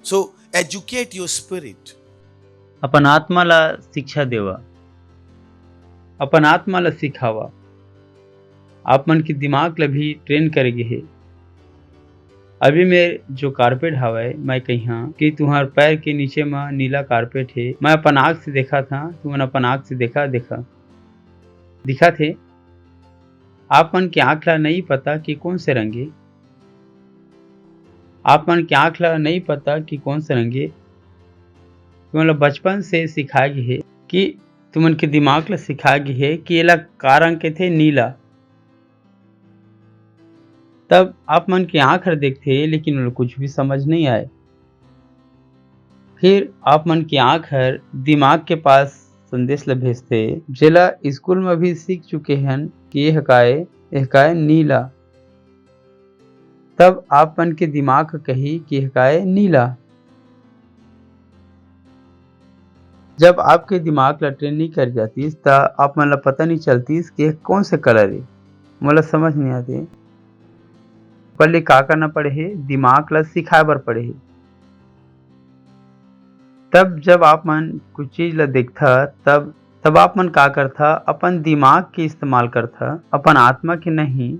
So educate your spirit. अपन आत्मा ला शिक्षा देवा, अपन आत्मा ला सिखावा, आप मन के दिमाग ला भी ट्रेन करेगे है। अभी मेरे जो कारपेट हवा मैं कहा कि तुम्हारे पैर के नीचे में नीला कारपेट है। मैं अपन आँख से देखा था, तुमन अपन आँख से दिखा थे। आप मन के आँख ला नहीं पता कि कौन से रंगे, आप मन के आँख ला नहीं पता कि कौन से रंगे। तुमन बचपन से सिखाए गए है कि तुमन के दिमाग ला सिखाए गए है कि ये ला का रंग के थे? नीला। तब आप मन के आँख देखते लेकिन उन्हें कुछ भी समझ नहीं आए। फिर आप मन की आँख दिमाग के पास संदेश ला भेजते, जेला स्कूल में भी सीख चुके हैं कि यह हकाए नीला। तब आप मन के दिमाग कही कि हकाए नीला। जब आपके दिमाग ला ट्रेन नहीं कर जाती तो आप मन ला पता नहीं चलती कि कौन से कलर है, मतलब समझ नहीं आती। पहले का करना पड़े है? दिमाग ला सिखाए बर पड़े है। तब जब आप मन कुछ चीज ला देखता तब आप मन का करता? अपन दिमाग के इस्तेमाल करता, अपन आत्मा के नहीं।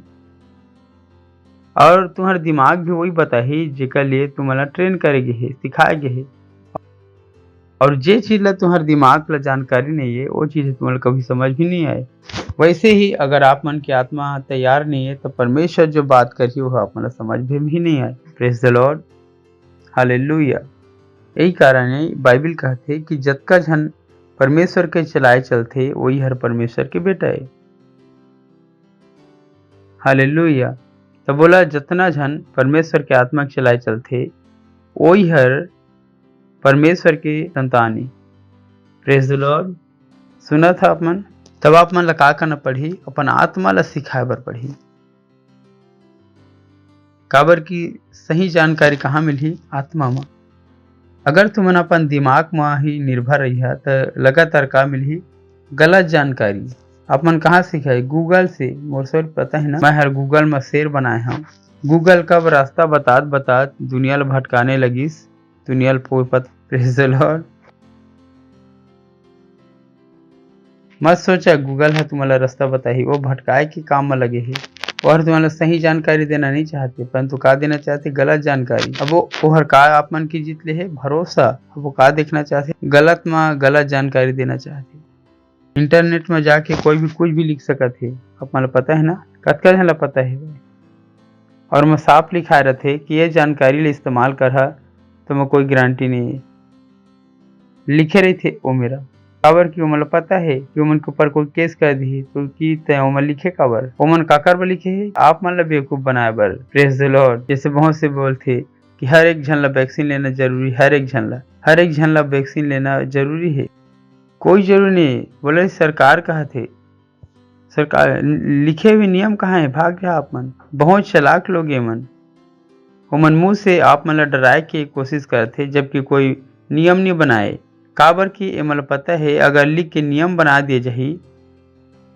और तुम्हारा दिमाग भी वही बताही जेकर लिए तुम्हारा ट्रेन करेगे है, सिखाएगे है। और जे चीज ला तुम्हारे दिमाग ला जानकारी नहीं है वो चीज तुम्हारा कभी समझ भी नहीं आए। वैसे ही अगर आप मन की आत्मा तैयार नहीं है तो परमेश्वर जो बात करी वो आप मन समझ भी नहीं आए। Praise the Lord, hallelujah. यही कारण है बाइबिल कहते कि जतका झन परमेश्वर के चलाए चलते वही हर परमेश्वर के बेटा है। हालेलुया। तो बोला जितना झन परमेश्वर के आत्मा के चलाए चलते वही हर परमेश्वर के संतान है। Praise the Lord. सुना था आप मन? तब आप मन ला का करना पड़ी? अपन आत्मा ला सिखाए बर पड़ी। काबर की सही जानकारी कहाँ मिली? आत्मा में। अगर तुमन अपन दिमाग में ही निर्भर रही है तो लगातार का मिली? गलत जानकारी। अपन कहाँ सीखाई? गूगल से। मोर से पता है ना, मैं हर गूगल में शेर बनाए हूँ। गूगल कब रास्ता बतात दुनिया ला भटकाने लगिस, दुनिया ला पोपत। Praise the Lord. मत सोचा गूगल है तुम्हारा रास्ता बताही, वो भटकाए के काम में लगे है और तुम्हारा सही जानकारी देना नहीं चाहते, परंतु का देना चाहते? गलत जानकारी। अब वो हर का आप मन की जीत ले है? भरोसा। अब वो का देखना चाहते? गलत में गलत जानकारी देना चाहते। इंटरनेट में जाके कोई भी कुछ भी लिख सकत है, आप मन पता है ना? कतका झन ला पता है। और मैं साफ लिखाए रहते कि ये जानकारी ले इस्तेमाल कर तो मैं कोई गारंटी नहीं है। लिखे रही थे वो मेरा काबर की ओमन पता है कि ओमन के ऊपर कोई केस कर दी तो की तय ओमन लिखे काबर? ओमन काकर बर लिखे है? आप मन ला बेवकूफ बनाए बर। Praise the Lord. जैसे बहुत से बोलते कि हर एक झन ला वैक्सीन लेना जरूरी, हर एक झन ला वैक्सीन लेना जरूरी है। कोई जरूरी नहीं। बोले सरकार कहा थे, सरकार लिखे हुए नियम कहाँ है? भाग गया आप मन। बहुत चालाक लोग मन, ओमन मुंह से आप मन ला डराए के कोशिश करते जबकि कोई नियम नहीं बनाए। काबर की एमन पता है अगर लिख के नियम बना दिए जाही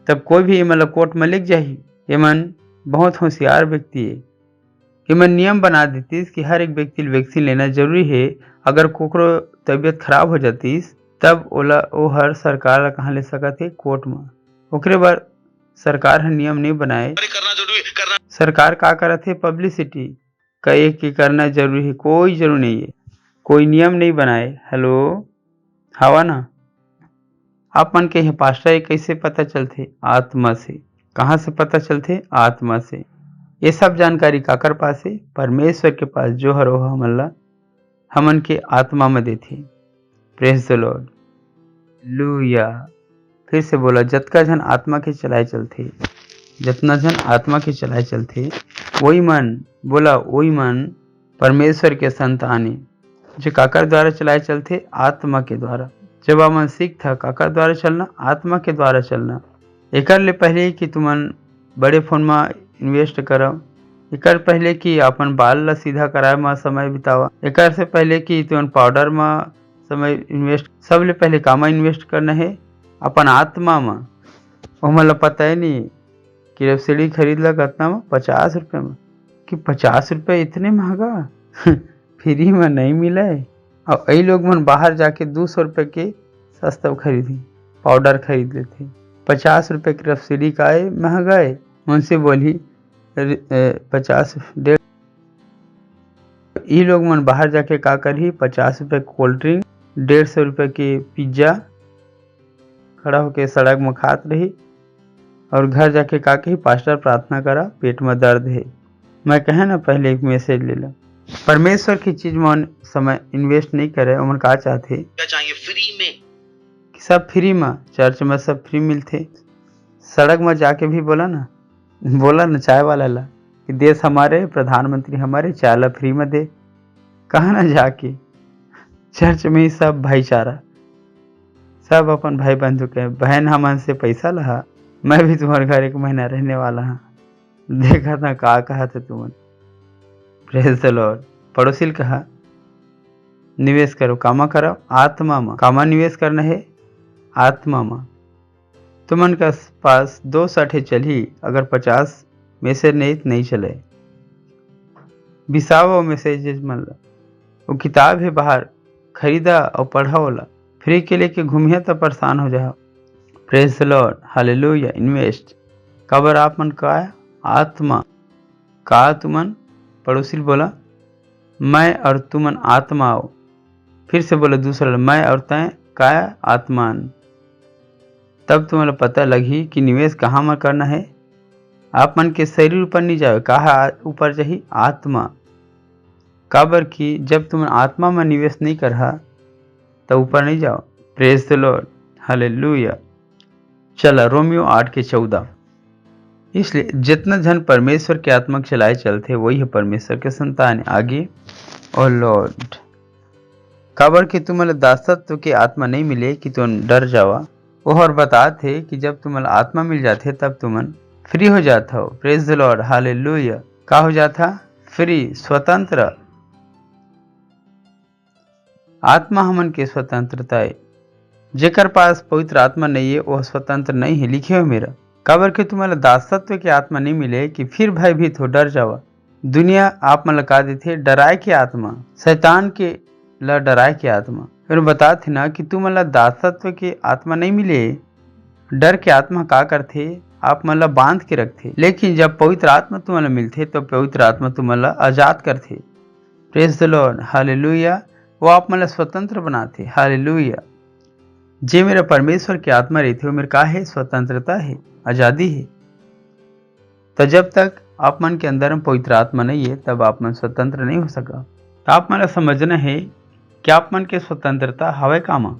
तब कोई भी एमन कोर्ट में लिख जाही। एमन बहुत होशियार व्यक्ति है। एमन नियम बना देतीस कि हर एक व्यक्ति वैक्सीन लेना जरूरी है। अगर कोकरो तबीयत खराब हो जातीस तब ओला ओ हर सरकार ला कहाँ ले सकत है, कोर्ट में। ओकरे बाद सरकार ह नियम नहीं बनाए, सरकार का करत है, पब्लिसिटी कहे कि करना जरूरी है, कोई जरूरी नहीं है, कोई नियम नहीं बनाए। हेलो हवा ना, आप मन के पास्टर ये कैसे पता चलते, आत्मा से। कहाँ से पता चलते, आत्मा से। ये सब जानकारी काकर पास है, परमेश्वर के पास, जो हर हमन के आत्मा में देथे। प्रेज द लॉर्ड, लूया। फिर से बोला, जतका जन आत्मा के चलाए चलते, जितना जन आत्मा के चलाए चलते, वही मन, बोला वही मन परमेश्वर के संतान है, जो काकर द्वारा चलाए चलते, आत्मा के द्वारा। जब मन सीख था काकर द्वारा चलना, आत्मा के द्वारा चलना। एकर ले पहले कि तुमन बड़े फोन में इन्वेस्ट करो, एकर पहले कि अपन बाल ला सीधा कराए में समय बितावा, एकर से पहले कि तुमन पाउडर में समय इन्वेस्ट, सब ले पहले कामा इन्वेस्ट करना है, अपन आत्मा में। ओमन ला पता है नहीं कि जब सीढ़ी खरीद ला कितना में, 50 रुपये में, कि 50 रुपये इतने महंगा फ्री में नहीं मिले। और यही लोग मन बाहर जाके 200 रुपये के सस्ता खरीदी, पाउडर खरीद लेते। 50 रुपये की रफसीडी का है, महंगा है। उनसे बोली 50 1.5, ये लोग मन बाहर जाके का करी, 50 रुपये कोल्ड ड्रिंक, 150 रुपये के पिज्जा खड़ा होके सड़क में खात रही, और घर जाके का कही, पास्टर प्रार्थना करा, पेट में दर्द है। मैं कहे ना पहले एक मैसेज ले ला, परमेश्वर की चीज में समय इन्वेस्ट नहीं करे। उमन का चाहते, क्या चाहिए, फ्री में, सब फ्री में, चर्च में सब फ्री मिलते। सड़क में जाके भी बोला ना चाय वाला ला कि देश हमारे, प्रधानमंत्री हमारे, चाय ला फ्री में दे। कहा ना जाके चर्च में ही सब भाईचारा, सब अपन भाई बंधु के। बहन हमन से पैसा लहा, मैं भी तुम्हारे घर 1 महीना रहने वाला हाँ, देखा था का कहा था तुमन। Praise the Lord. पड़ोसी कहा निवेश करो, कामा करो, आत्मा में। कामा निवेश करना है, आत्मा में। तुमन का पास 260 चली, अगर 50 मैसेज नहीं चले, बिसावा मैसेज मन ला। वो किताब है बाहर, खरीदा और पढ़ा होला, फ्री के लेके घूमिया तो परेशान हो जाओ। Praise the Lord, hallelujah. Invest cover आप मन का आत्मा का, तुमन पड़ोसी बोला मैं और तुमन आत्मा आओ। फिर से बोला दूसरा, मैं और तय का आत्मान। तब तुम्हें पता लगी कि निवेश कहाँ में करना है। आप मन के शरीर ऊपर नहीं जाओ, कहा ऊपर चाहिए, आत्मा। काबर की जब तुम आत्मा में निवेश नहीं करा तो ऊपर नहीं जाओ। Praise the Lord, hallelujah. चला रोमियो 8:14। इसलिए जितना जन परमेश्वर के आत्मा के चलाए चलते, वही है परमेश्वर के संतान। आगे, ओ लॉर्ड, काबर कि तुम्हारे दासत्व की आत्मा नहीं मिले कि तुम डर जावा। वो और बताते कि जब तुम्हारा आत्मा मिल जाते तब तुम फ्री हो जाता हो। Praise the Lord, hallelujah. का हो जाता? फ्री, स्वतंत्र। आत्मा हमन के स्वतंत्रता है। जेकर पास पवित्र आत्मा नहीं है वह स्वतंत्र नहीं है। लिखे हो मेरा, काबर के तुम्हारा दासत्व की आत्मा नहीं मिले कि फिर भयभीत हो, डर जावा। दुनिया आप मन लगा देते डराए के आत्मा, शैतान के ला डराए के आत्मा। फिर बताते ना कि तुम मला दासत्व के आत्मा नहीं मिले, डर के आत्मा का करते, आप मला बांध के रखते। लेकिन जब पवित्र आत्मा तुम्हारा मिलते तो पवित्र आत्मा तुम्हारा आजाद करते। Praise the Lord, hallelujah. वो आप मला स्वतंत्र बनाते, हालेलुया। जे मेरा परमेश्वर की आत्मा रहती हो, मेरे का है? स्वतंत्रता है, आजादी है। तो जब तक आप मन के अंदर में पवित्र आत्मा नहीं है तब आप मन स्वतंत्र नहीं हो सका। तो आप मन समझना है कि आप मन के स्वतंत्रता हवे कामा।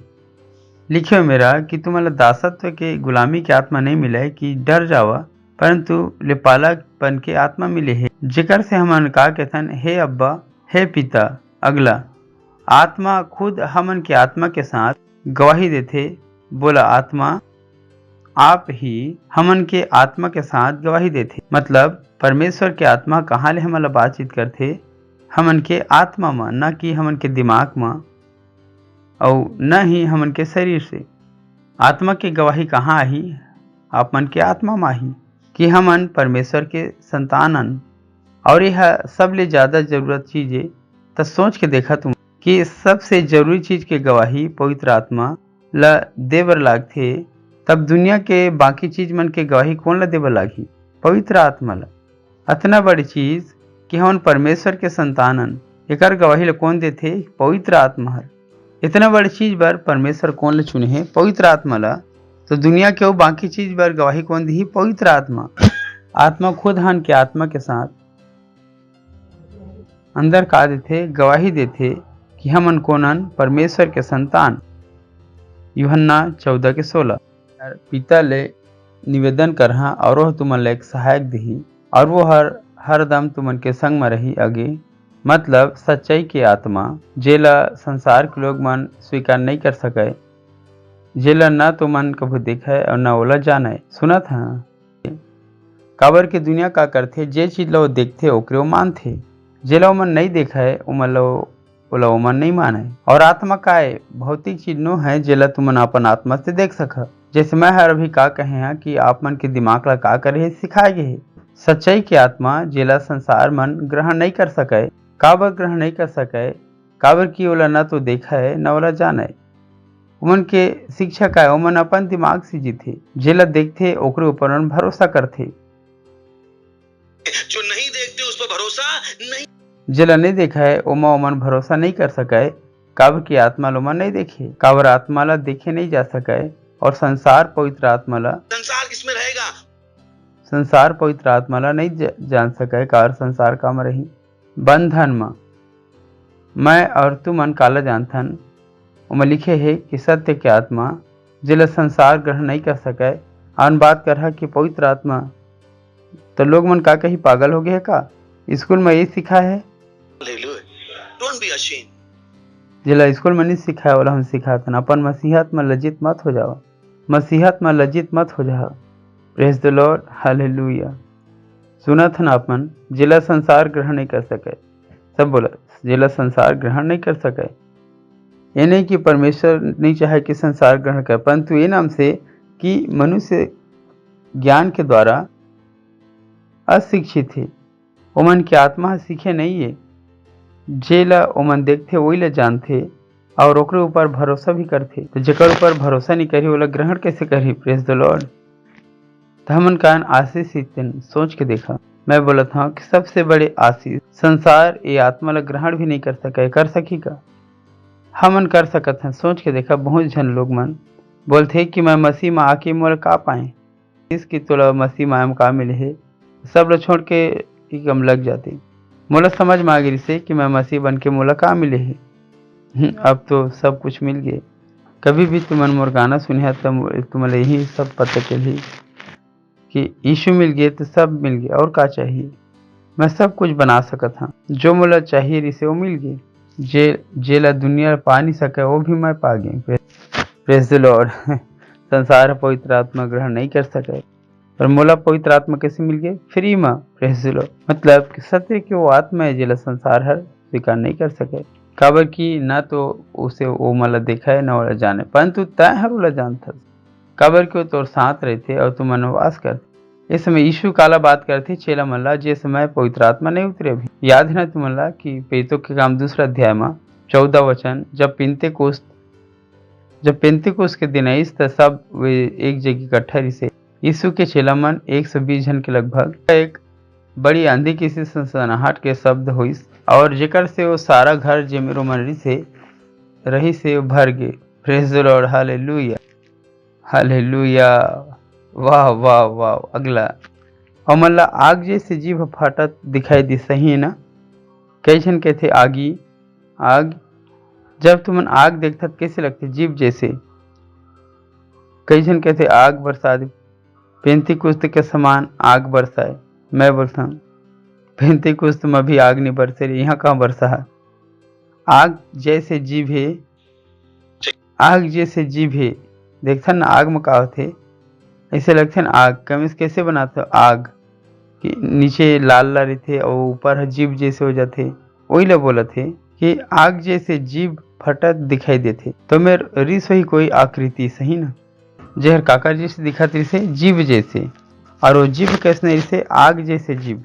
लिखे मेरा कि तुम्हारा दासत्व के गुलामी की आत्मा नहीं मिला है कि डर जावा, परंतु लेपालकपन के आत्मा मिले है, जिकर से हमन का कहथन, हे अब्बा, हे पिता। अगला, आत्मा खुद हमन के आत्मा के साथ गवाही देते। बोला, आत्मा आप ही हमन के आत्मा के साथ गवाही देते। मतलब परमेश्वर के आत्मा कहाँ ले हमला बातचीत करते? हमन के आत्मा में, न कि हमन के दिमाग में और न ही हमन के शरीर से। आत्मा की गवाही कहाँ आई? आप मन के आत्मा में आई कि हमन परमेश्वर के संतानन। और यह सबले ज्यादा जरूरत चीज है। तो सोच के देखा तुम कि सबसे जरूरी चीज के गवाही पवित्र आत्मा ला देवर लागथे, तब दुनिया के बाकी चीज मन के गवाही कौन ला देवर लागी? पवित्र आत्मा ला। अतना बड़ी चीज कि हमन परमेश्वर के संतानन, एकर गवाही ला कौन देथे? पवित्र आत्मा हर। इतना बड़ी चीज बर परमेश्वर कौन ला चुने हे? पवित्र आत्मा ला। तो दुनिया के बाकी चीज बर गवाही कौन दी? पवित्र आत्मा। आत्मा खुद हन के आत्मा के साथ अंदर का देथे, गवाही देथे कि हमन कोनन परमेश्वर के संतान। यूहन्ना 14:16। पिता ले निवेदन करहा और वह तुमन ले एक सहायक दिही, और वो हर दम तुमन के संग में रही आगे। मतलब सच्चाई के आत्मा, जेला संसार के लोग मन स्वीकार नहीं कर सके, जेला न तो मन कभू देखा और न ओला जाने। सुना था काबर के दुनिया का करथे, जे चीज लो देखथे ओकरे मानथे, जेला ओमन नहीं देखा है ओमन ओला ओमन नहीं माने। और आत्मा का है? भौतिक चीज नो है जेला तुमन अपन आत्मा से देख सका। जैसे मैं हर अभी का कहे हैं कि आप मन के दिमाग ला का करे है, सिखाए गए। सच्चाई की आत्मा जेला संसार मन ग्रहण नहीं कर सके। काबर ग्रहण नहीं कर सके? काबर की ओला न तो देखा है न ओला जाने। ओमन के शिक्षा का है, ओमन अपन दिमाग से जीते, जेला देखते ओकरे ऊपर भरोसा करते। जो नहीं देखते उस पर भरोसा नहीं, जेला नहीं देखा है ओमा ओमन भरोसा नहीं कर सके। काबर की आत्मा ला ओमन नहीं देखे, काबर आत्मा ला देखे नहीं जा सके। और संसार पवित्र आत्मा ला, संसार किसमें रहेगा? संसार पवित्र आत्मा ला नहीं जान सके। कार संसार का में रही बंधन में मैं और तू मन काला जानथन। ओमा लिखे है कि सत्य के आत्मा जेला संसार ग्रहण नहीं कर सके। आन बात कर कि पवित्र आत्मा, तो लोग मन का कहीं पागल हो गए का? स्कूल में ये सिखा है, Don't be ashamed. जेला स्कूल में नहीं सिखाया वाला हम सिखाते ना। अपन मसीहत में लज्जित मत हो जाओ, मसीहत में लज्जित मत हो जाओ। Praise the Lord, hallelujah. सुना था ना अपन, जेला संसार ग्रहण नहीं कर सके। सब बोला जेला संसार ग्रहण नहीं कर सके। ये नहीं कि परमेश्वर नहीं चाहे कि संसार ग्रहण करे, परंतु ये नाम से कि मनुष्य ज्ञान के द्वारा अशिक्षित है। ओमन की आत्मा सीखे नहीं है, जेला ओमन देखते वही ला जानते और ओकरे ऊपर भरोसा भी करते। तो जेकर ऊपर भरोसा नहीं करी ओला ग्रहण कैसे करी? Praise the Lord. तो हमन कान आशीष सोच के देखा। मैं बोला था कि सबसे बड़े आशीष संसार ये आत्मा ला ग्रहण भी नहीं कर सके, कर सकी का? हमन कर सकत हैं। सोच के देखा, बहुत जन लोग मन बोलते कि मैं मसीह में आके मोला का पाए, इसकी तोला मसीह में का मिले है। सब लोग छोड़ के कम लग जाते। मोला समझ में आ गई से कि मैं मसीह बन के मोला का मिले है। अब तो सब कुछ मिल गए। कभी भी तुमन मोर गाना सुने तो तुम्हें यही सब पता चली कि यीशु मिल गए तो सब मिल गए। और क्या चाहिए? मैं सब कुछ बना सकता था, जो मोला चाहिए रिसे वो मिल गए। जेला दुनिया पा नहीं सके वो भी मैं पा गई। Praise the Lord. संसार पवित्र आत्मा ग्रहण नहीं कर सके, और मोला पवित्र आत्मा कैसे मिल गए? फ्री में। Praise the Lord. मतलब कि सत्य की वो आत्मा है जेला संसार हर स्वीकार नहीं कर सके। काबर की ना तो उसे वो मला देखा है ना वाला जाने, परंतु तय हर वाला जानता। काबर के वो तोर साथ रहते और तुम वनवास करते। इस समय यीशु काला बात करते चेला मल्ला, जे समय पवित्र आत्मा नहीं उतरे अभी। याद है ना तुम्हारा कि पेतों के काम 2 अध्याय में 14 वचन, जब पेंतेकोस्त के दिन आई तब सब वे एक जगह इकट्ठा रिसे। यीशु के चेला मन 120 जन के लगभग। एक बड़ी आंधी की सी सनसनाहट के शब्द हुई और जेकर से वो सारा घर जेमेरो मन से रही से भर गए। Praise the Lord, hallelujah hallelujah. वाह वाह वाह। अगला और मल्ला आग जैसे जीभ फाटत दिखाई दी, सही है ना? कई जन कहते आग, जब तुम आग देखता कैसे लगती? जीभ जैसे। कई जन कहते आग बरसा दी, पेंतीकोस्त के समान आग बरसाए। मैं बोलता हूँ पेंतीकोस्त में भी आग नहीं बरसे रही, यहाँ कहाँ बरसा है? आग जैसे जीभ है, आग जैसे जीभ है। देखता ना आग में का होते, ऐसे लगते ना आग कमिस कैसे बनाते हो? आग कि नीचे लाल लाल रहते और ऊपर जीभ जैसे हो जाते। वही लोग बोला थे कि आग जैसे जीभ फटत दिखाई देते। तो मेरे रिस वही कोई आकृति, सही ना? जहर काका जैसे दिखाती से जीभ जैसे, और वो जीभ कैसे नहीं से आग जैसे जीभ।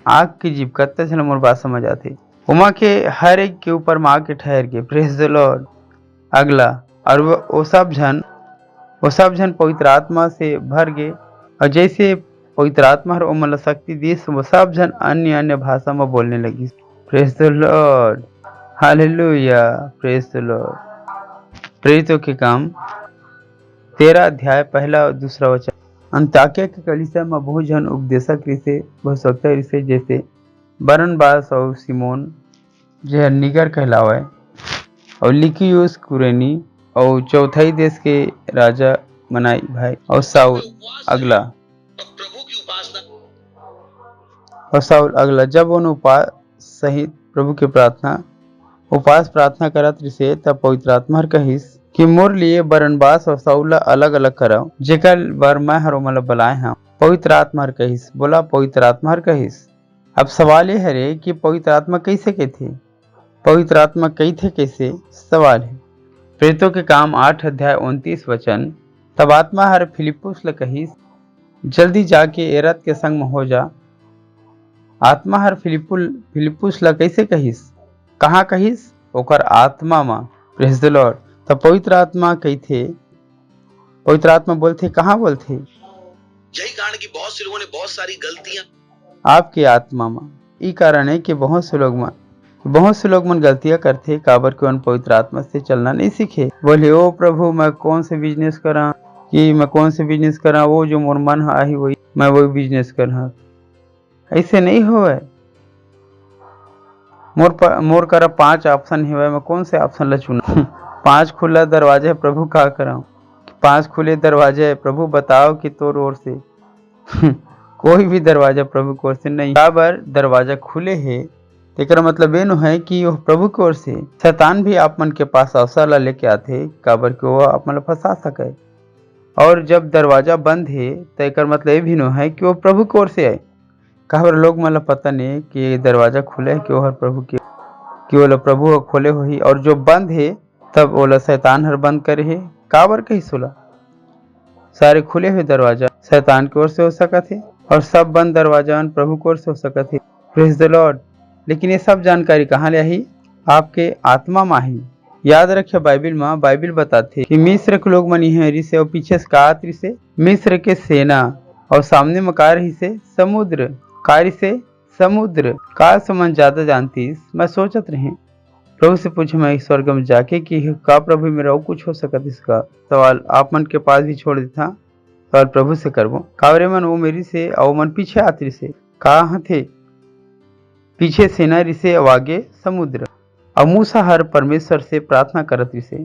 आग की जीभ कत्ते से मोर बात समझ आती। उमा के हर एक के ऊपर माँ के ठहर के। Praise the Lord. अगला और वो सब जन पवित्र आत्मा से भर गए, और जैसे पवित्र आत्मा हर ओमन ला शक्ति दीस, वो सब जन अन्य अन्य भाषा में बोलने लगी। Praise the Lord, hallelujah, praise the Lord. प्रेरितों के काम 13 अध्याय 1 और 2 वचन। अंताकिया के कलीसिया में बहुत जन उपदेशक रिसे, भविष्यवक्ता रिसे, जैसे बरनबास और सिमोन जो निगर कहलावे, और लिकियुस कुरेनी, और चौथाई देश के राजा मनाई भाई, और साउल अगला प्रभु की उपासना जब उन उपास सहित प्रभु के उपास प्रार्थना करत रिसे, तब पवित्र आत्मा हर कहिस कि मोर लिए बरनबास और साउल अलग अलग कराओ, जेकर बर मैं हर ओमन ला बुलाए हाँ। पवित्र आत्मा हर कहिस, बोला पवित्र आत्मा हर कहिस। अब सवाल ये है कि पवित्र आत्मा कैसे कहते, पवित्र आत्मा कहते कैसे, सवाल है। प्रेरितों के काम 8 अध्याय 29 वचन। तब आत्मा हर फिलिपुस ला कहिस, जल्दी जाके एरत के संग में हो जा। आत्मा हर फिलिपुस ला कैसे कहिस, कहाँ कहिस, ओकर आत्मा में। Praise the Lord. तब पवित्र आत्मा कहते, पवित्र आत्मा बोलते, कहाँ बोलते, यही कारण कि बहुत से लोगों ने बहुत सारी गलतियां आपके आत्मा में। ई कारण है कि बहुत से लोग मन गलतियां करते, काबर के उन पवित्र आत्मा से चलना नहीं सीखे। बोले ओ प्रभु मैं कौन से बिजनेस करा, वो जो मोर मन आई वही मैं वही बिजनेस करा। ऐसे नहीं होवे। मोर करा 5 ऑप्शन है, मैं कौन से ऑप्शन ला चुना। 5 खुला दरवाजे है, प्रभु का कराऊं। 5 खुले दरवाजे है, प्रभु बताओ कि तोर ओर से कोई भी दरवाजा प्रभु की ओर से नहीं। बराबर दरवाजा खुले है, तेकर मतलब ये है कि वो प्रभु की ओर से। शैतान भी आप मन के पास अवसर ला लेके आते, काबर के वो आप मन फंसा सके। और जब दरवाजा बंद है, तेकर मतलब ये भी है कि वो प्रभु की ओर से आए। काबर लोग मन पता नहीं कि दरवाजा खुले है कि वो हर प्रभु के, कि वो प्रभु खोले हुई, और जो बंद है तब वो शैतान हर बंद करे है। काबर कही सोला सारे खुले हुए दरवाजा शैतान की ओर से हो सकत है, और सब बंद दरवाजा प्रभु की ओर से हो सकत है। Praise the Lord. लेकिन ये सब जानकारी कहाँ ले आई, आपके आत्मा में ही। याद रखिए बाइबिल बताते कि मिस्र के लोग मनी है रिसे, और पीछे से का रिसे, मिस्र के सेना, और सामने में का रही से समुद्र, कारी से समुद्र का समझ ज्यादा जानती। मैं सोचत रहे प्रभु से पूछे मैं स्वर्ग में जाके कि का प्रभु मेरा और कुछ हो सकता। इसका सवाल आप मन के पास भी छोड़ देता, सवाल प्रभु से करबो। कावरे मन वो मेरी से, और मन पीछे आती से, कहाँ थे पीछे सेना रिसे, और आगे समुद्र। और मूसा हर परमेश्वर से प्रार्थना करत रिसे,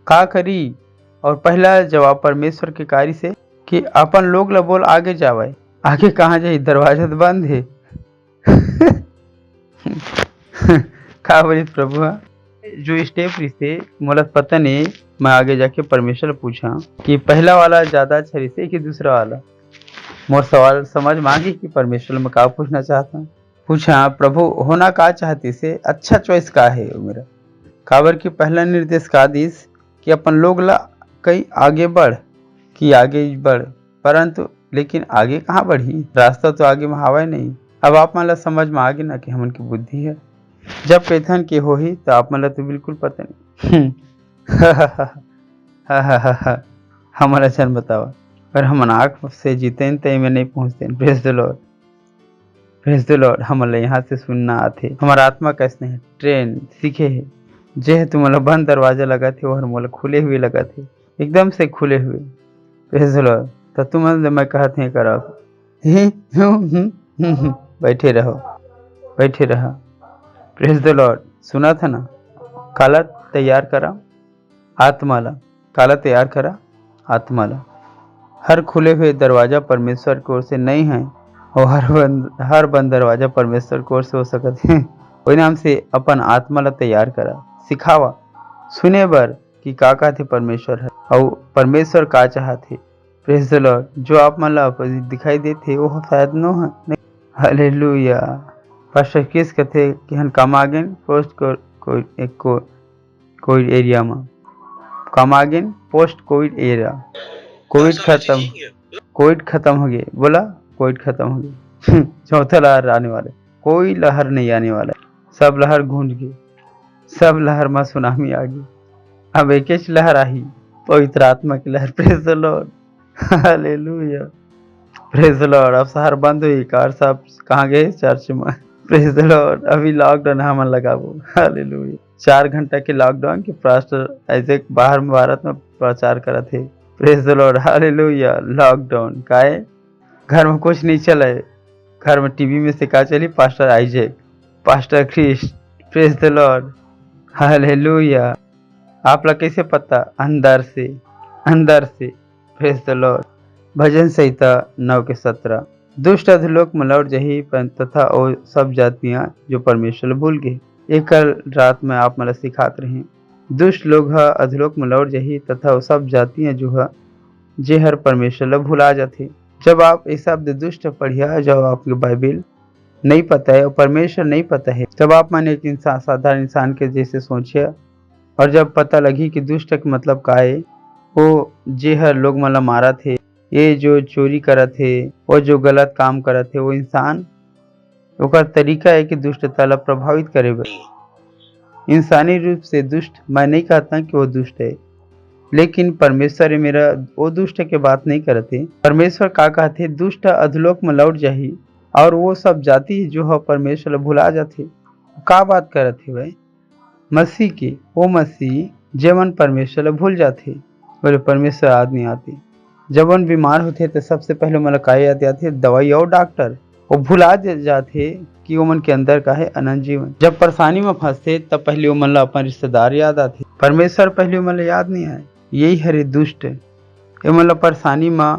का करी, और पहला जवाब परमेश्वर के कार्य से कि अपन लोग ला बोल आगे जावे। आगे कहाँ जाए, दरवाजा तो बंद है। का बोलित प्रभु जो स्टेप रिसे मोला पता नहीं। मैं आगे जाके परमेश्वर पूछा कि पहला वाला ज्यादा अच्छा रिसे कि दूसरा वाला। मोर सवाल समझ मांगी कि परमेश्वर में का पूछना चाहता। पूछा प्रभु होना का चाहती से, अच्छा चॉइस का है मेरा। काबर की पहला निर्देश का दिस कि अपन लोग ला कहीं आगे बढ़, परंतु लेकिन आगे कहाँ बढ़ी, रास्ता तो आगे में हवा नहीं। अब आप मला समझ में आ गई ना कि हमन की बुद्धि है। जब कैथन के हो ही तो आप मला तो बिल्कुल पता नहीं। हमारा जन बताओ, पर हम आँख से जीते तय में नहीं पहुँचते। Praise the Lord, praise the Lord. हमारे यहाँ से सुनना आते, हमारा आत्मा कैसे है ट्रेन सीखे है। जे तुम्हारा बंद दरवाजा लगा थे और मोला खुले हुए लगा थे, एकदम से खुले हुए। Praise the Lord. तो तुम मैं कहते हैं करो, बैठे रहो। Praise the Lord. सुना था ना, काला तैयार करा आत्माला, काला तैयार करा आत्माला। हर खुले हुए दरवाजा परमेश्वर की ओर से नहीं है, और हर बंद दरवाजा परमेश्वर की ओर से हो सकते हैं। वही नाम से अपन आत्माला तैयार करा, सिखावा सुने बर कि का थे परमेश्वर है, और परमेश्वर का चाहते। Praise the Lord. जो आप मन ला दिखाई देते वो शायद नो है नहीं। हालेलुया। पास्टर किस कहते कि हम काम आगे पोस्ट कोविड एरिया में, काम आगे पोस्ट कोविड एरिया। कोविड खत्म हो गया, बोला कोविड खत्म हो गया। चौथा लहर आने वाला, कोई लहर नहीं आने वाला। सब लहर घूंट गई, सब लहर में सुनामी आ गई। अब एक लहर आई, पवित्र आत्मा की लहर। Praise the Lord, hallelujah, praise the Lord. अब शहर बंद हुई, कार साहब कहाँ गए? चर्च में। Praise the Lord. अभी लॉकडाउन हमें लगा वो, हालेलुया। 4 घंटा के लॉकडाउन के पास्टर ऐसे बाहर में भारत में प्रचार करा थे। Praise the Lord, hallelujah. Lockdown का है, घर में कुछ नहीं चला है। घर में टीवी में से क्या चली? Pastor Isaac, pastor Christ. Praise the Lord, hallelujah. आप लोग कैसे पता? अंदर से, अंदर से। Praise the Lord. भजन संहिता 9:17। दुष्ट अधोलोक में लौट जही तथा और सब जातियां जो परमेश्वर भूल गए। एक कल रात में आप मतलब सिखाते रहे, दुष्ट लोग अधोलोक में लौट जही तथा वो सब जातियां जो है जे हर परमेश्वर भुला जाते। जब आप ये शब्द दुष्ट पढ़िया, जब आपके बाइबिल नहीं पता है और परमेश्वर नहीं पता है, तब आप माने एक इंसान, साधारण इंसान के जैसे सोचिए। और जब पता लगी कि दुष्ट का मतलब का है, वो जे हर लोग मतलब मारा थे, ये जो चोरी करा थे, वो जो गलत काम करा थे, वो इंसान ओकर तरीका है कि दुष्टता ला प्रभावित करे। इंसानी रूप से दुष्ट मैं नहीं कहता कि वो दुष्ट है, लेकिन परमेश्वर मेरा वो दुष्ट के बात नहीं करते। परमेश्वर का कहते? दुष्ट अधोलोक में लौट जाही और वो सब जाति जो है परमेश्वर भुला जाते। का बात करते भाई? मसीह की, वो मसीह जवन परमेश्वर भूल जाते, बोले परमेश्वर आदमी आते। जब उन बीमार होते तो सबसे पहले मलकाए याद आते दवाई और डॉक्टर, वो भुला जाते कि वो मन के अंदर का है अनंत जीवन। जब परेशानी में फंसते तब पहले वो मन अपन रिश्तेदार याद आते, परमेश्वर पहले मन याद नहीं आए। यही हरे दुष्ट ये मतलब परेशानी में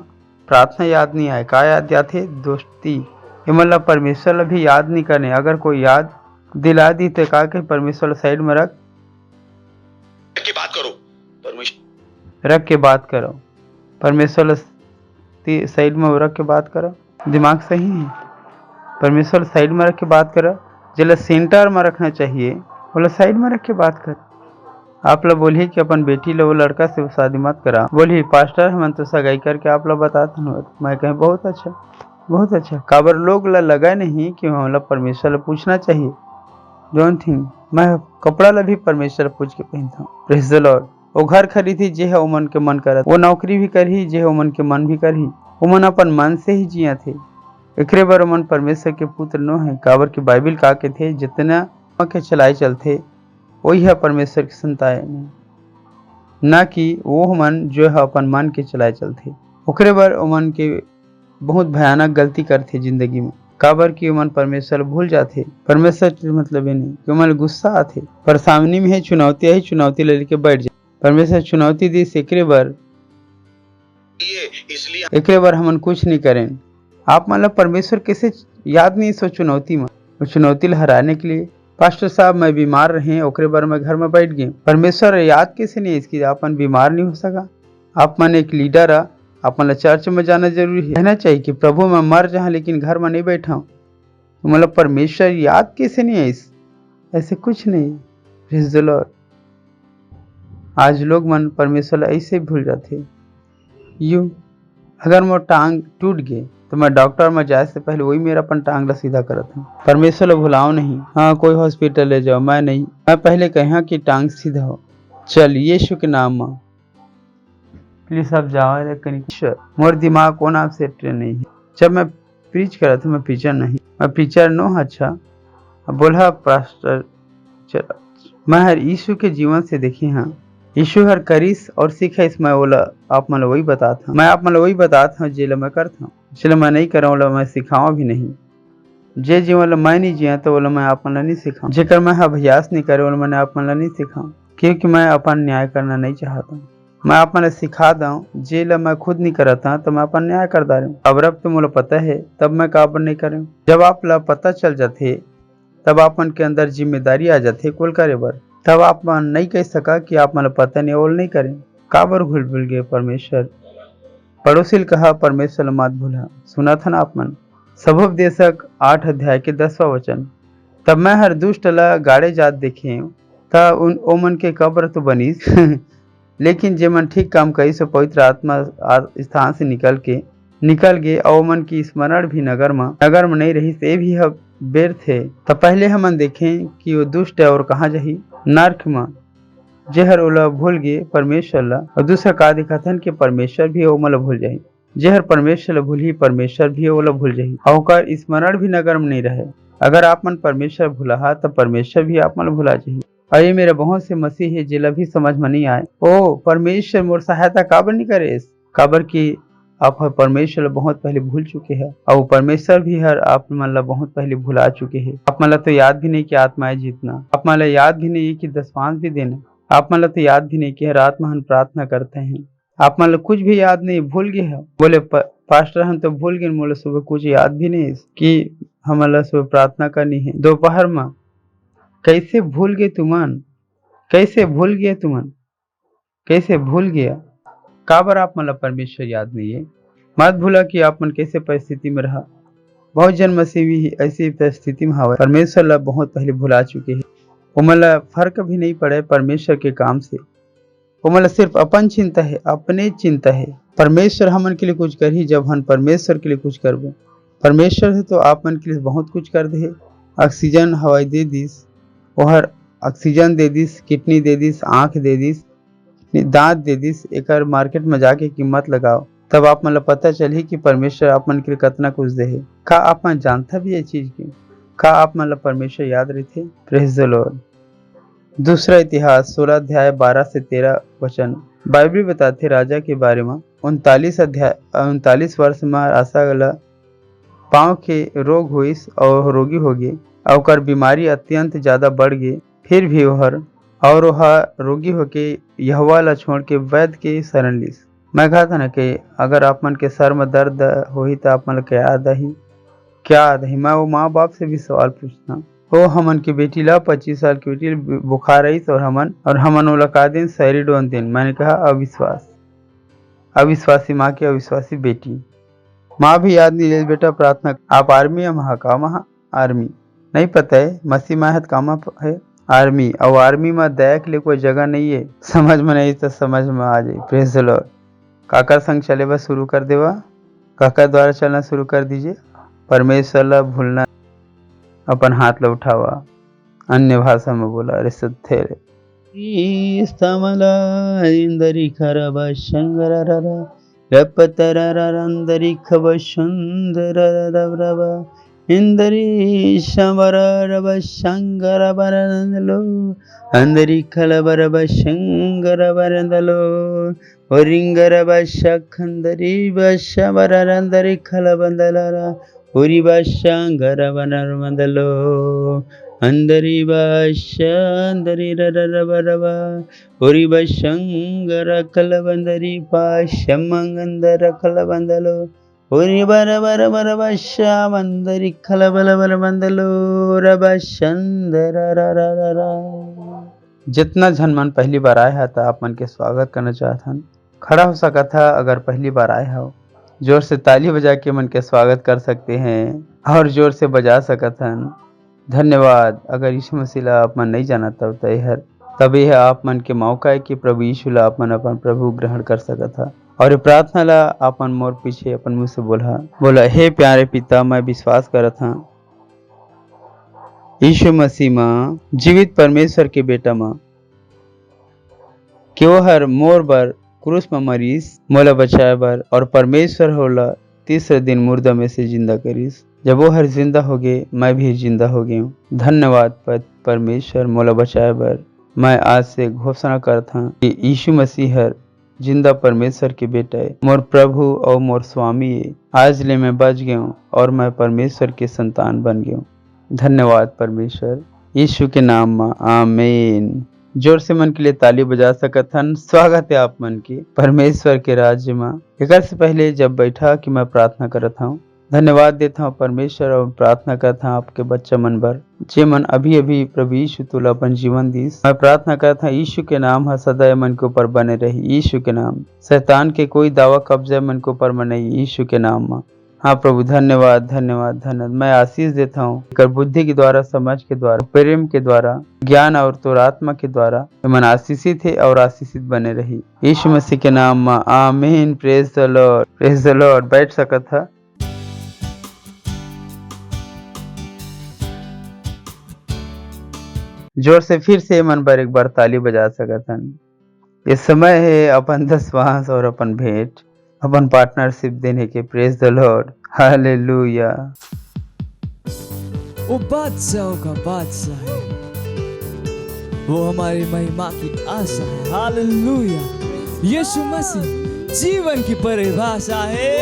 प्रार्थना याद नहीं आए, का याद आते? दोस्ती। ये मतलब परमेश्वर भी याद नहीं करने। अगर कोई याद दिला दी तो का के परमेश्वर साइड में रख के बात करो, परमेश्वर रख के बात करो, परमेश्वर साइड में रख के बात करो। दिमाग सही है, परमेश्वर साइड में रख के बात करो। जिला सेंटर में रखना चाहिए बोला साइड में रख के बात कर। आप लोग बोलिए कि अपन बेटी लो वो लड़का से शादी मत करा, बोलिए पास्टर हम तो सगाई करके आप लोग बताते हो। मैं कहें बहुत अच्छा, बहुत अच्छा। काबर लोग लगा नहीं कि हम परमेश्वर पूछना चाहिए। डोंट थिंक मैं कपड़ा ला भी परमेश्वर पूछ के पहनता हूँ। Praise the Lord. वो घर खरीदी जे है वो मन के मन करत, वो नौकरी भी करही जे है वो मन के मन भी करही, वो मन अपन मन से ही जिया थे। एकरे बार मन परमेश्वर के पुत्र नो है। काबर की बाइबिल का के थे जितना के चलाए चलते वही है परमेश्वर की संतान, ना कि वो मन जो है अपन मन के चलाए चलते। ओकरे बार वो मन के बहुत भयानक गलती करते जिंदगी में। काबर की मन परमेश्वर भूल जाते। परमेश्वर के मतलब ये नहीं कि मन गुस्सा आते, परेशानी में है चुनौती है, चुनौती लेके बैठ जाए। परमेश्वर चुनौती दी एकरे बार, इसलिए एकरे बार हमन कुछ नहीं करें। आप मतलब परमेश्वर कैसे याद नहीं सो चुनौती में, वो चुनौती हराने के लिए। पास्टर साहब मैं बीमार रहे, ओकरे बार मैं घर में बैठ गए, परमेश्वर याद कैसे नहीं इसकी अपन बीमार नहीं हो सका। आप मन एक लीडर है, आप मतलब चर्च में जाना जरूरी है, कहना चाहिए कि प्रभु मैं मर जाऊं लेकिन घर में नहीं बैठा हूँ। तो मतलब परमेश्वर याद कैसे नहीं है इस, ऐसे कुछ नहीं। Praise the Lord. आज लोग मन परमेश्वर ऐसे भूल जाते। यूं अगर मोर टांग टूट गए तो मैं डॉक्टर में जाए से पहले वही मेरा अपन टांग ला सीधा करत हूँ। परमेश्वर भुलाओ नहीं। हाँ कोई हॉस्पिटल ले जाओ, मैं नहीं, मैं पहले कहा कि टांग सीधा हो। चल यीशु के नाम में प्लीज सब जाओ रे कनीश्वर। मोर दिमाग को नाम से ट्रेन नहीं है। जब मैं प्रीच करा था मैं प्रीचर नहीं, मैं प्रीचर नो। अच्छा बोला पास्टर मैं हर यीशु के जीवन से देखी हाँ, यीशु हर करीस और सीखा इसमें बोला आप मतलब वही बताता हूँ। मैं आप मतलब वही बताता हूँ जेल मैं करता हूँ, इसलिए मैं नहीं करा बोला मैं सिखाऊँ भी नहीं। जे जी मतलब मैं नहीं जिया तो बोला मैं आप मतलब नहीं सिखाऊँ। जेकर मैं अभ्यास नहीं करे बोला मैंने आप मतलब नहीं सिखाऊँ, क्योंकि मैं अपन न्याय करना नहीं चाहता। मैं आप मतलब सिखा दूँ जे ला मैं खुद नहीं करता तो मैं अपन न्याय कर दा रहा हूँ। अब रब तो मुझे पता है तब मैं काबर नहीं कर रहा हूँ। जब आप ला पता चल जाते तब अपन के अंदर जिम्मेदारी आ जाती कुल करे बर, तब आप नहीं कह सका कि आप मतलब पता नहीं और नहीं करें। काबर भूल भूल गए परमेश्वर। पड़ोसी कहा परमेश्वर मत भूला, सुना था ना आप मन। सबोपदेशक 8 अध्याय के 10वां वचन। तब मैं हर दुष्ट ला गाड़े जात देखे था उन ओमन के कब्र तो बनीस लेकिन जे मन ठीक काम कही सो पवित्र आत्मा स्थान से निकल गए और मन की स्मरण भी नगर में नहीं रही से भी बेर थे। तब पहले हम देखें कि वो दुष्ट है और कहाँ जही नर्क में। जेहर ओला भूल गए परमेश्वर ला, और दूसरा का दिखाथन कि परमेश्वर भी ओमला भूल जाही। जेहर परमेश्वर ला भूलही परमेश्वर भी ओला भूल जाही, और ओकर स्मरण भी नगर में नहीं रहे। अगर आप मन परमेश्वर भूलहा तो परमेश्वर भी आप मन भुला जाही। और ये मेरे बहुत से मसीह है जिला भी समझ में नहीं आए, ओ परमेश्वर मोर सहायता काबर नहीं करे, काबर की आप परमेश्वर बहुत पहले भूल चुके हैं, और परमेश्वर भी हर आप मन ला बहुत पहले भुला चुके हैं। आप मन ला तो याद भी नहीं कि आत्माएं जीतना, आप मन ला याद भी नहीं कि दशमांश भी देना, आप मन ला तो याद भी नहीं कि हर रात में हम प्रार्थना करते हैं। आप मन ला कुछ भी याद नहीं, भूल गए हैं। बोले पास्टर हम तो भूल गए, बोले सुबह कुछ याद भी नहीं कि हमारा सुबह प्रार्थना करनी है दोपहर में। कैसे भूल गए तुमन, कैसे भूल गए तुमन, कैसे भूल गया, काबर आप मन ला परमेश्वर याद नहीं है। मत भूला कि आप मन कैसे परिस्थिति में रहा। बहुत जन मसीह भी ऐसी परिस्थिति में हवा, परमेश्वर ला बहुत पहले भुला चुके हैं। उमन ला फर्क भी नहीं पड़े परमेश्वर के काम से, उमन ला सिर्फ अपन चिंता है, अपने चिंता है। परमेश्वर हमन के लिए कुछ कर ही जब हम परमेश्वर के लिए कुछ करबो। परमेश्वर है तो आप मन के लिए बहुत कुछ कर दे। ऑक्सीजन हवाई दे दिस, ओहर oxygen they this, kidney they this, आँख दे दिस, दांत दे दिस। एक मार्केट में जाके कीमत लगाओ, तब आप मन पता चली कि परमेश्वर आप मन के लिए कितना कुछ दे है। का आप मन जानता भी ये चीज की, का आप मन परमेश्वर याद रहते। Praise the Lord. दूसरा इतिहास 16 अध्याय 12 से 13 वचन बाइबल बताते राजा के बारे में। 39 वर्ष में आशा गला पाँव के रोग हुईस और रोगी हो गए, और बीमारी अत्यंत ज्यादा बढ़ गई। फिर भी वह रोगी होके यहोवा ला छोड़ के वैद्य के शरण लीस। मैं कहा था ना कि अगर आप मन के सर में दर्द होही तो आप मन क्या आदही। मैं वो माँ बाप से भी सवाल पूछना, वो हमन के बेटी ला 25 साल की बेटी बुखार रही और हमन ओला का दिन सैरिडोन दिन। मैंने कहा अविश्वासी माँ की अविश्वासी बेटी। माँ भी याद नहीं ले बेटा प्रार्थना। आप आर्मी है महा का महा आर्मी नहीं पता है, मसीह माहत कामा है आर्मी, और आर्मी में दया के लिए कोई जगह नहीं है। समझ में नहीं तो समझ में आ जाए। Praise the Lord. काका संग चले बस शुरू कर देवा, काका द्वारा चलना शुरू कर दीजिए। परमेश्वर ला भूलना, अपन हाथ ला उठावा, अन्य भाषा में बोला। अरे सत्य रे इंदरी खरबा शंगररा रपतररंदरी खब सुंदरररबा इंदरी शमररब शंगरबरंदलो अंदरी खलबरब शंगरबरंदलो ओरिंगरब शखंदरी बशमररंदरी खलबंदलरा ओरी बशंगरबनरमंदलो अंदरी बशंदरी रररबरबा ओरी बशंगर कलबंदरी पाशमंगंदर कलबंदलो ओरी बरबरबरबशामंदरी खलबलबरबंदलो रबशंदरररररा। जितना झन मन पहली बार आए है तो आप मन के स्वागत करना चाहता हूँ। खड़ा हो सका था अगर पहली बार आए हो, जोर से ताली बजा के मन के स्वागत कर सकते हैं और जोर से बजा सकता हन। धन्यवाद। अगर यीशु मसीह आप मन नहीं जाना तब यह आप मन के मौका है कि प्रभु यीशु ला आप मन अपन प्रभु ग्रहण कर सकता। और प्रार्थना ला अपन मोर पीछे अपन मुंह से बोला हे प्यारे पिता, मैं विश्वास करता हूँ यीशु मसीह माँ जीवित परमेश्वर के बेटा माँ कि वो हर मोर बर क्रूस में मरीस मोला बचाए बर, और परमेश्वर होला तीसरे दिन मुर्दा में से जिंदा करीस। जब वो हर जिंदा हो गए मैं भी जिंदा हो गया हूँ। धन्यवाद परमेश्वर मोला बचाए बर। मैं आज से घोषणा करता हूँ कि यीशु मसीह हर जिंदा परमेश्वर के बेटा है, मोर प्रभु और मोर स्वामी है। आज ले मैं बच गया हूँ और मैं परमेश्वर के संतान बन गया हूँ। धन्यवाद परमेश्वर, यीशु के नाम में आमीन। जोर से मन के लिए ताली बजा सकत हन। स्वागत है आप मन के परमेश्वर के राज्य में। एक से पहले जब बैठा कि मैं प्रार्थना करता हूँ, धन्यवाद देता हूँ परमेश्वर और प्रार्थना करता हूँ आपके बच्चा मन बर जे मन अभी अभी प्रभु यीशु तुला अपन जीवन दीस। मैं प्रार्थना करता हूँ यीशु के नाम है सदा मन के ऊपर बने रही। यीशु के नाम शैतान के कोई दावा कब्जा मन के ऊपर में नहीं, यीशु के नाम में। हाँ प्रभु धन्यवाद धन्यवाद धन्यवाद। मैं आशीष देता हूँ कर बुद्धि के द्वारा, समझ के द्वारा, प्रेम के द्वारा, ज्ञान और तो आत्मा के द्वारा मन आशीषित है और आशीषित बने रही। यीशु मसीह के नाम में आमीन। Praise the Lord, praise the Lord. बैठ सकता था। जोर से फिर से मन पर एक बार ताली बजा सकत हन। ये समय है अपन दसवांश और अपन भेंट, अपन पार्टनरशिप देने के। Praise the Lord, hallelujah. वो बादशाहों का बादशाह है, वो हमारी महिमा की आशा है। हालेलुया। यीशु मसीह जीवन की परिभाषा है।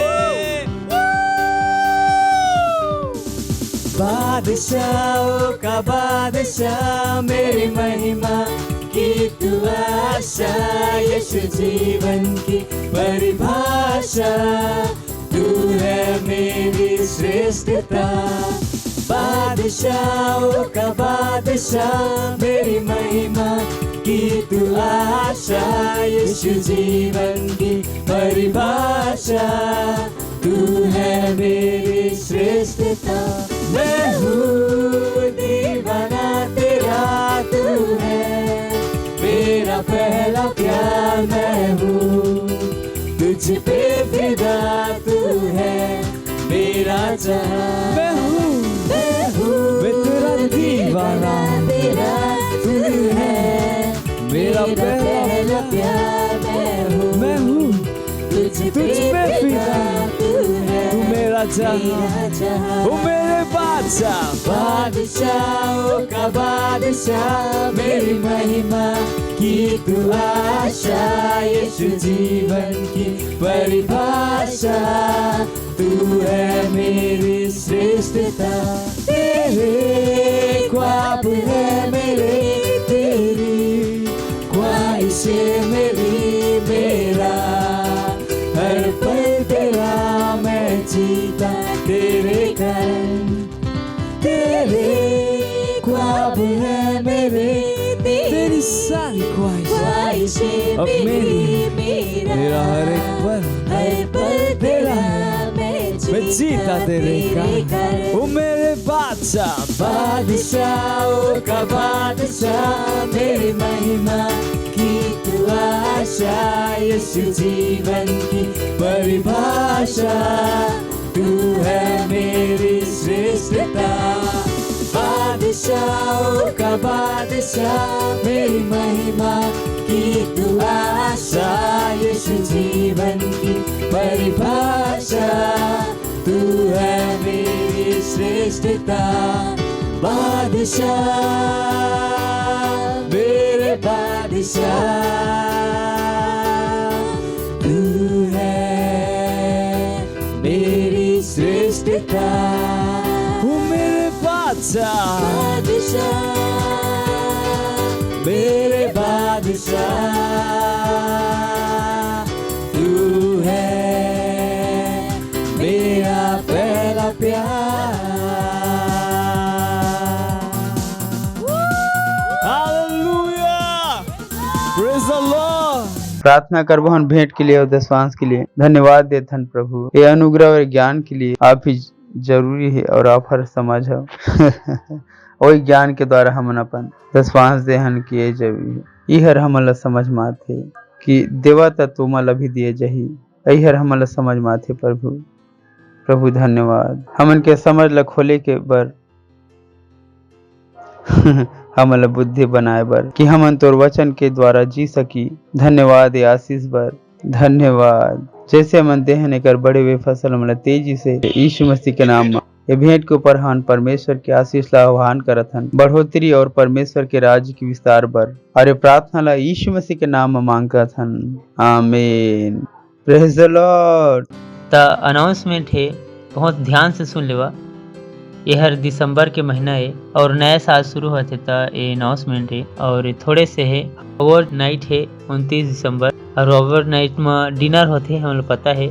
बादशाहों का बादशाह, मेरी महिमा की तू आशा। यीशु जीवन की परिभाषा, तू है मेरी श्रेष्ठता। बादशाहों का बादशाह, मेरी महिमा की तू आशा। यीशु जीवन की परिभाषा, तू है मेरी श्रेष्ठता। मैं हूँ दीवाना तेरा, तू है मेरा पहला प्यार। मैं हूँ तुझ पे फिदा, तू है मेरा जहां। मैं हूँ मैं तेरा दीवाना, तेरा तू है मेरा पहला प्यार। मैं हूँ तुझ पे फिदा, तू मेरा जहां। ओ मेरे बादशाह, बादशाहों का बादशाह, मेरी महिमा की तू आशा। यीशु जीवन की परिभाषा, तू है मेरी श्रेष्ठता। तेरे ख्वाब है मेरे, तेरी ख्वाहिशें मेरी, मेरा हर पल तेरा मैं जीता तेरे कारण। तेरे ख्वाब है मेरे, तेरी सारी ख्वाहिशें अब मेरी, मेरा हर एक पल तेरा मैं जीता तेरे कारण। ओ मेरे बादशाह, बादशाहों का बादशाह, मेरी महिमा की तू आशा। यीशु जीवन की परिभाषा, तू है मेरी श्रेष्ठता। बादशाहों का बादशाह, मेरी महिमा की तू आशा। यीशु जीवन की परिभाषा, तू है मेरी श्रेष्ठता। बादशाह मेरे बादशाह, तू है मेरी श्रेष्ठता। वो मेरे बादशाह, मेरे बादशाह, तू है मेरा पहला प्यार। Hallelujah, praise the Lord. प्रार्थना करबहन भेंट के लिए और दसवांश के लिए धन्यवाद देथन प्रभु। ये अनुग्रह और ज्ञान के लिए आप ही जरूरी है और आप हर समझ हो। वही ज्ञान के द्वारा हमन अपन दसवांश देहन किए जरूरी है। इहर हमन समझ माथे कि देवा तत्व मल भी दिए जही। इहर हमन समझ माथे प्रभु। प्रभु धन्यवाद। हमन के समझ ल खोले के बर हमन बुद्धि बनाए बर कि हमन तोर वचन के द्वारा जी सकी। धन्यवाद ये आशीष बर, धन्यवाद। जैसे हमन देहन एकर बड़े हुए फसल हमन तेजी से यीशु मसीह के नाम में ये भेंट के ऊपर हम परमेश्वर के आशीष ला आह्वान करत हन, बढ़ोतरी और परमेश्वर के राज्य की विस्तार बर। अरे प्रार्थना ला यीशु मसीह के नाम में मांगत हन, आमीन। Praise the Lord. त अनाउंसमेंट है, बहुत ध्यान से सुन लेवा। ये हर दिसंबर के महीना है और नया साल शुरू होते त ये अनाउंसमेंट है। और थोड़े से है ओवर नाइट है 29 दिसंबर और ओवर नाइट में डिनर होते हैं, हमें पता है।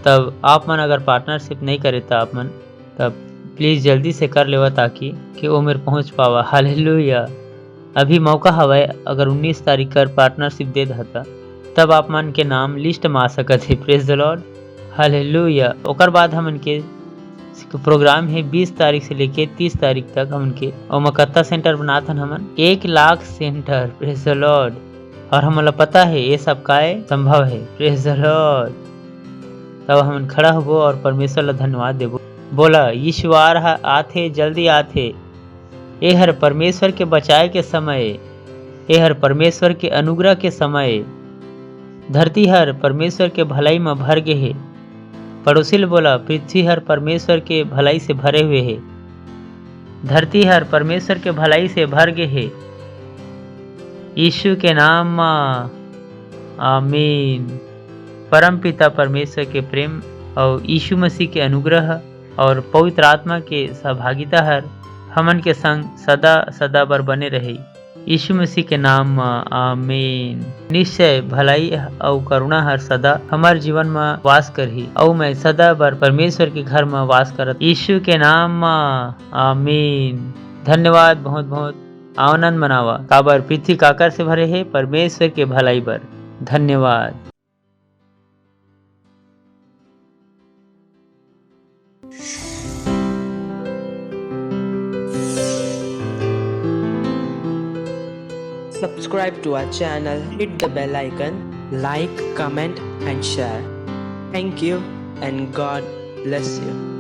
तब आप मन अगर पार्टनरशिप नहीं करे तो आप मन तब प्लीज़ जल्दी से कर लेवा ताकि कि वो मेरे पहुँच पावा। हालेलुया। अभी मौका हवा, अगर 19 तारीख कर पार्टनरशिप दे देता तब आप मन के नाम लिस्ट में आ सकत है। Praise the Lord, hallelujah. ओकर बाद हमन के प्रोग्राम है 20 तारीख से लेके 30 तारीख तक हमन के और मकत्ता सेंटर बनाथन हमन 1 lakh centre. Praise the Lord. और हमला पता है ये सब का संभव है। Praise the Lord. तब हमन खड़ा होबो और परमेश्वर ला धन्यवाद देबो। बोला यीशु आ रहा, आथे जल्दी आथे। ये हर परमेश्वर के बचाए के समय, ये हर परमेश्वर के अनुग्रह के समय। धरती हर परमेश्वर के भलाई में भर गे हे। पड़ोसी बोला, पृथ्वी हर परमेश्वर के भलाई से भरे हुए है। धरती हर परमेश्वर के भलाई से भर गे है। यीशु के नाम में आमीन। परम पिता परमेश्वर के प्रेम और यीशु मसीह के अनुग्रह और पवित्र आत्मा के सहभागिता हर हमन के संग सदा सदा बर बने रहे। यीशु मसीह के नाम में आमीन। निश्चय भलाई और करुणा हर सदा हमारे जीवन में वास करही और मैं सदा बर परमेश्वर के घर में वास करत। यीशु के नाम में आमीन। धन्यवाद। बहुत बहुत आनंद मनावा काबर पृथ्वी काकर से भरे है परमेश्वर के भलाई बर। धन्यवाद। Subscribe to our channel, hit the bell icon, like, comment and share. Thank you and God bless you.